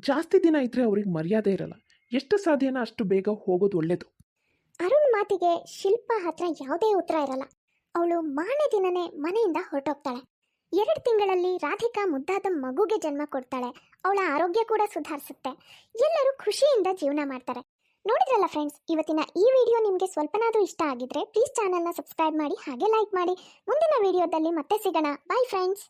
ಜಾಸ್ತಿ ದಿನ ಇದ್ದರೆ ಅವ್ರಿಗೆ ಮರ್ಯಾದೆ ಇರಲ್ಲ. ಎಷ್ಟು ಸಾಧ್ಯನೋ ಅಷ್ಟು ಬೇಗ ಹೋಗೋದು ಒಳ್ಳೆಯದು. ಅರುಣ್ ಮಾತಿಗೆ ಶಿಲ್ಪ ಹತ್ರ ಯಾವುದೇ ಉತ್ತರ ಇರಲ್ಲ. ಅವಳು ಮಾರನೇ ದಿನನೇ ಮನೆಯಿಂದ ಹೊರಟೋಗ್ತಾಳೆ. 2 ತಿಂಗಳಲ್ಲಿ ರಾಧಿಕಾ ಮುದ್ದಾದ ಮಗುಗೆ ಜನ್ಮ ಕೊಡ್ತಾಳೆ. ಅವಳ ಆರೋಗ್ಯ ಕೂಡ ಸುಧಾರಿಸುತ್ತೆ. ಎಲ್ಲರೂ ಖುಷಿಯಿಂದ ಜೀವನ ಮಾಡ್ತಾರೆ. ನೋಡಿದ್ರಲ್ಲ ಫ್ರೆಂಡ್ಸ್, ಇವತ್ತಿನ ಈ ವಿಡಿಯೋ ನಿಮಗೆ ಸ್ವಲ್ಪನಾದರೂ ಇಷ್ಟ ಆಗಿದ್ರೆ ಪ್ಲೀಸ್ ಚಾನಲ್ನ ಸಬ್ಸ್ಕ್ರೈಬ್ ಮಾಡಿ, ಹಾಗೆ ಲೈಕ್ ಮಾಡಿ. ಮುಂದಿನ ವಿಡಿಯೋದಲ್ಲಿ ಮತ್ತೆ ಸಿಗೋಣ. Bye friends.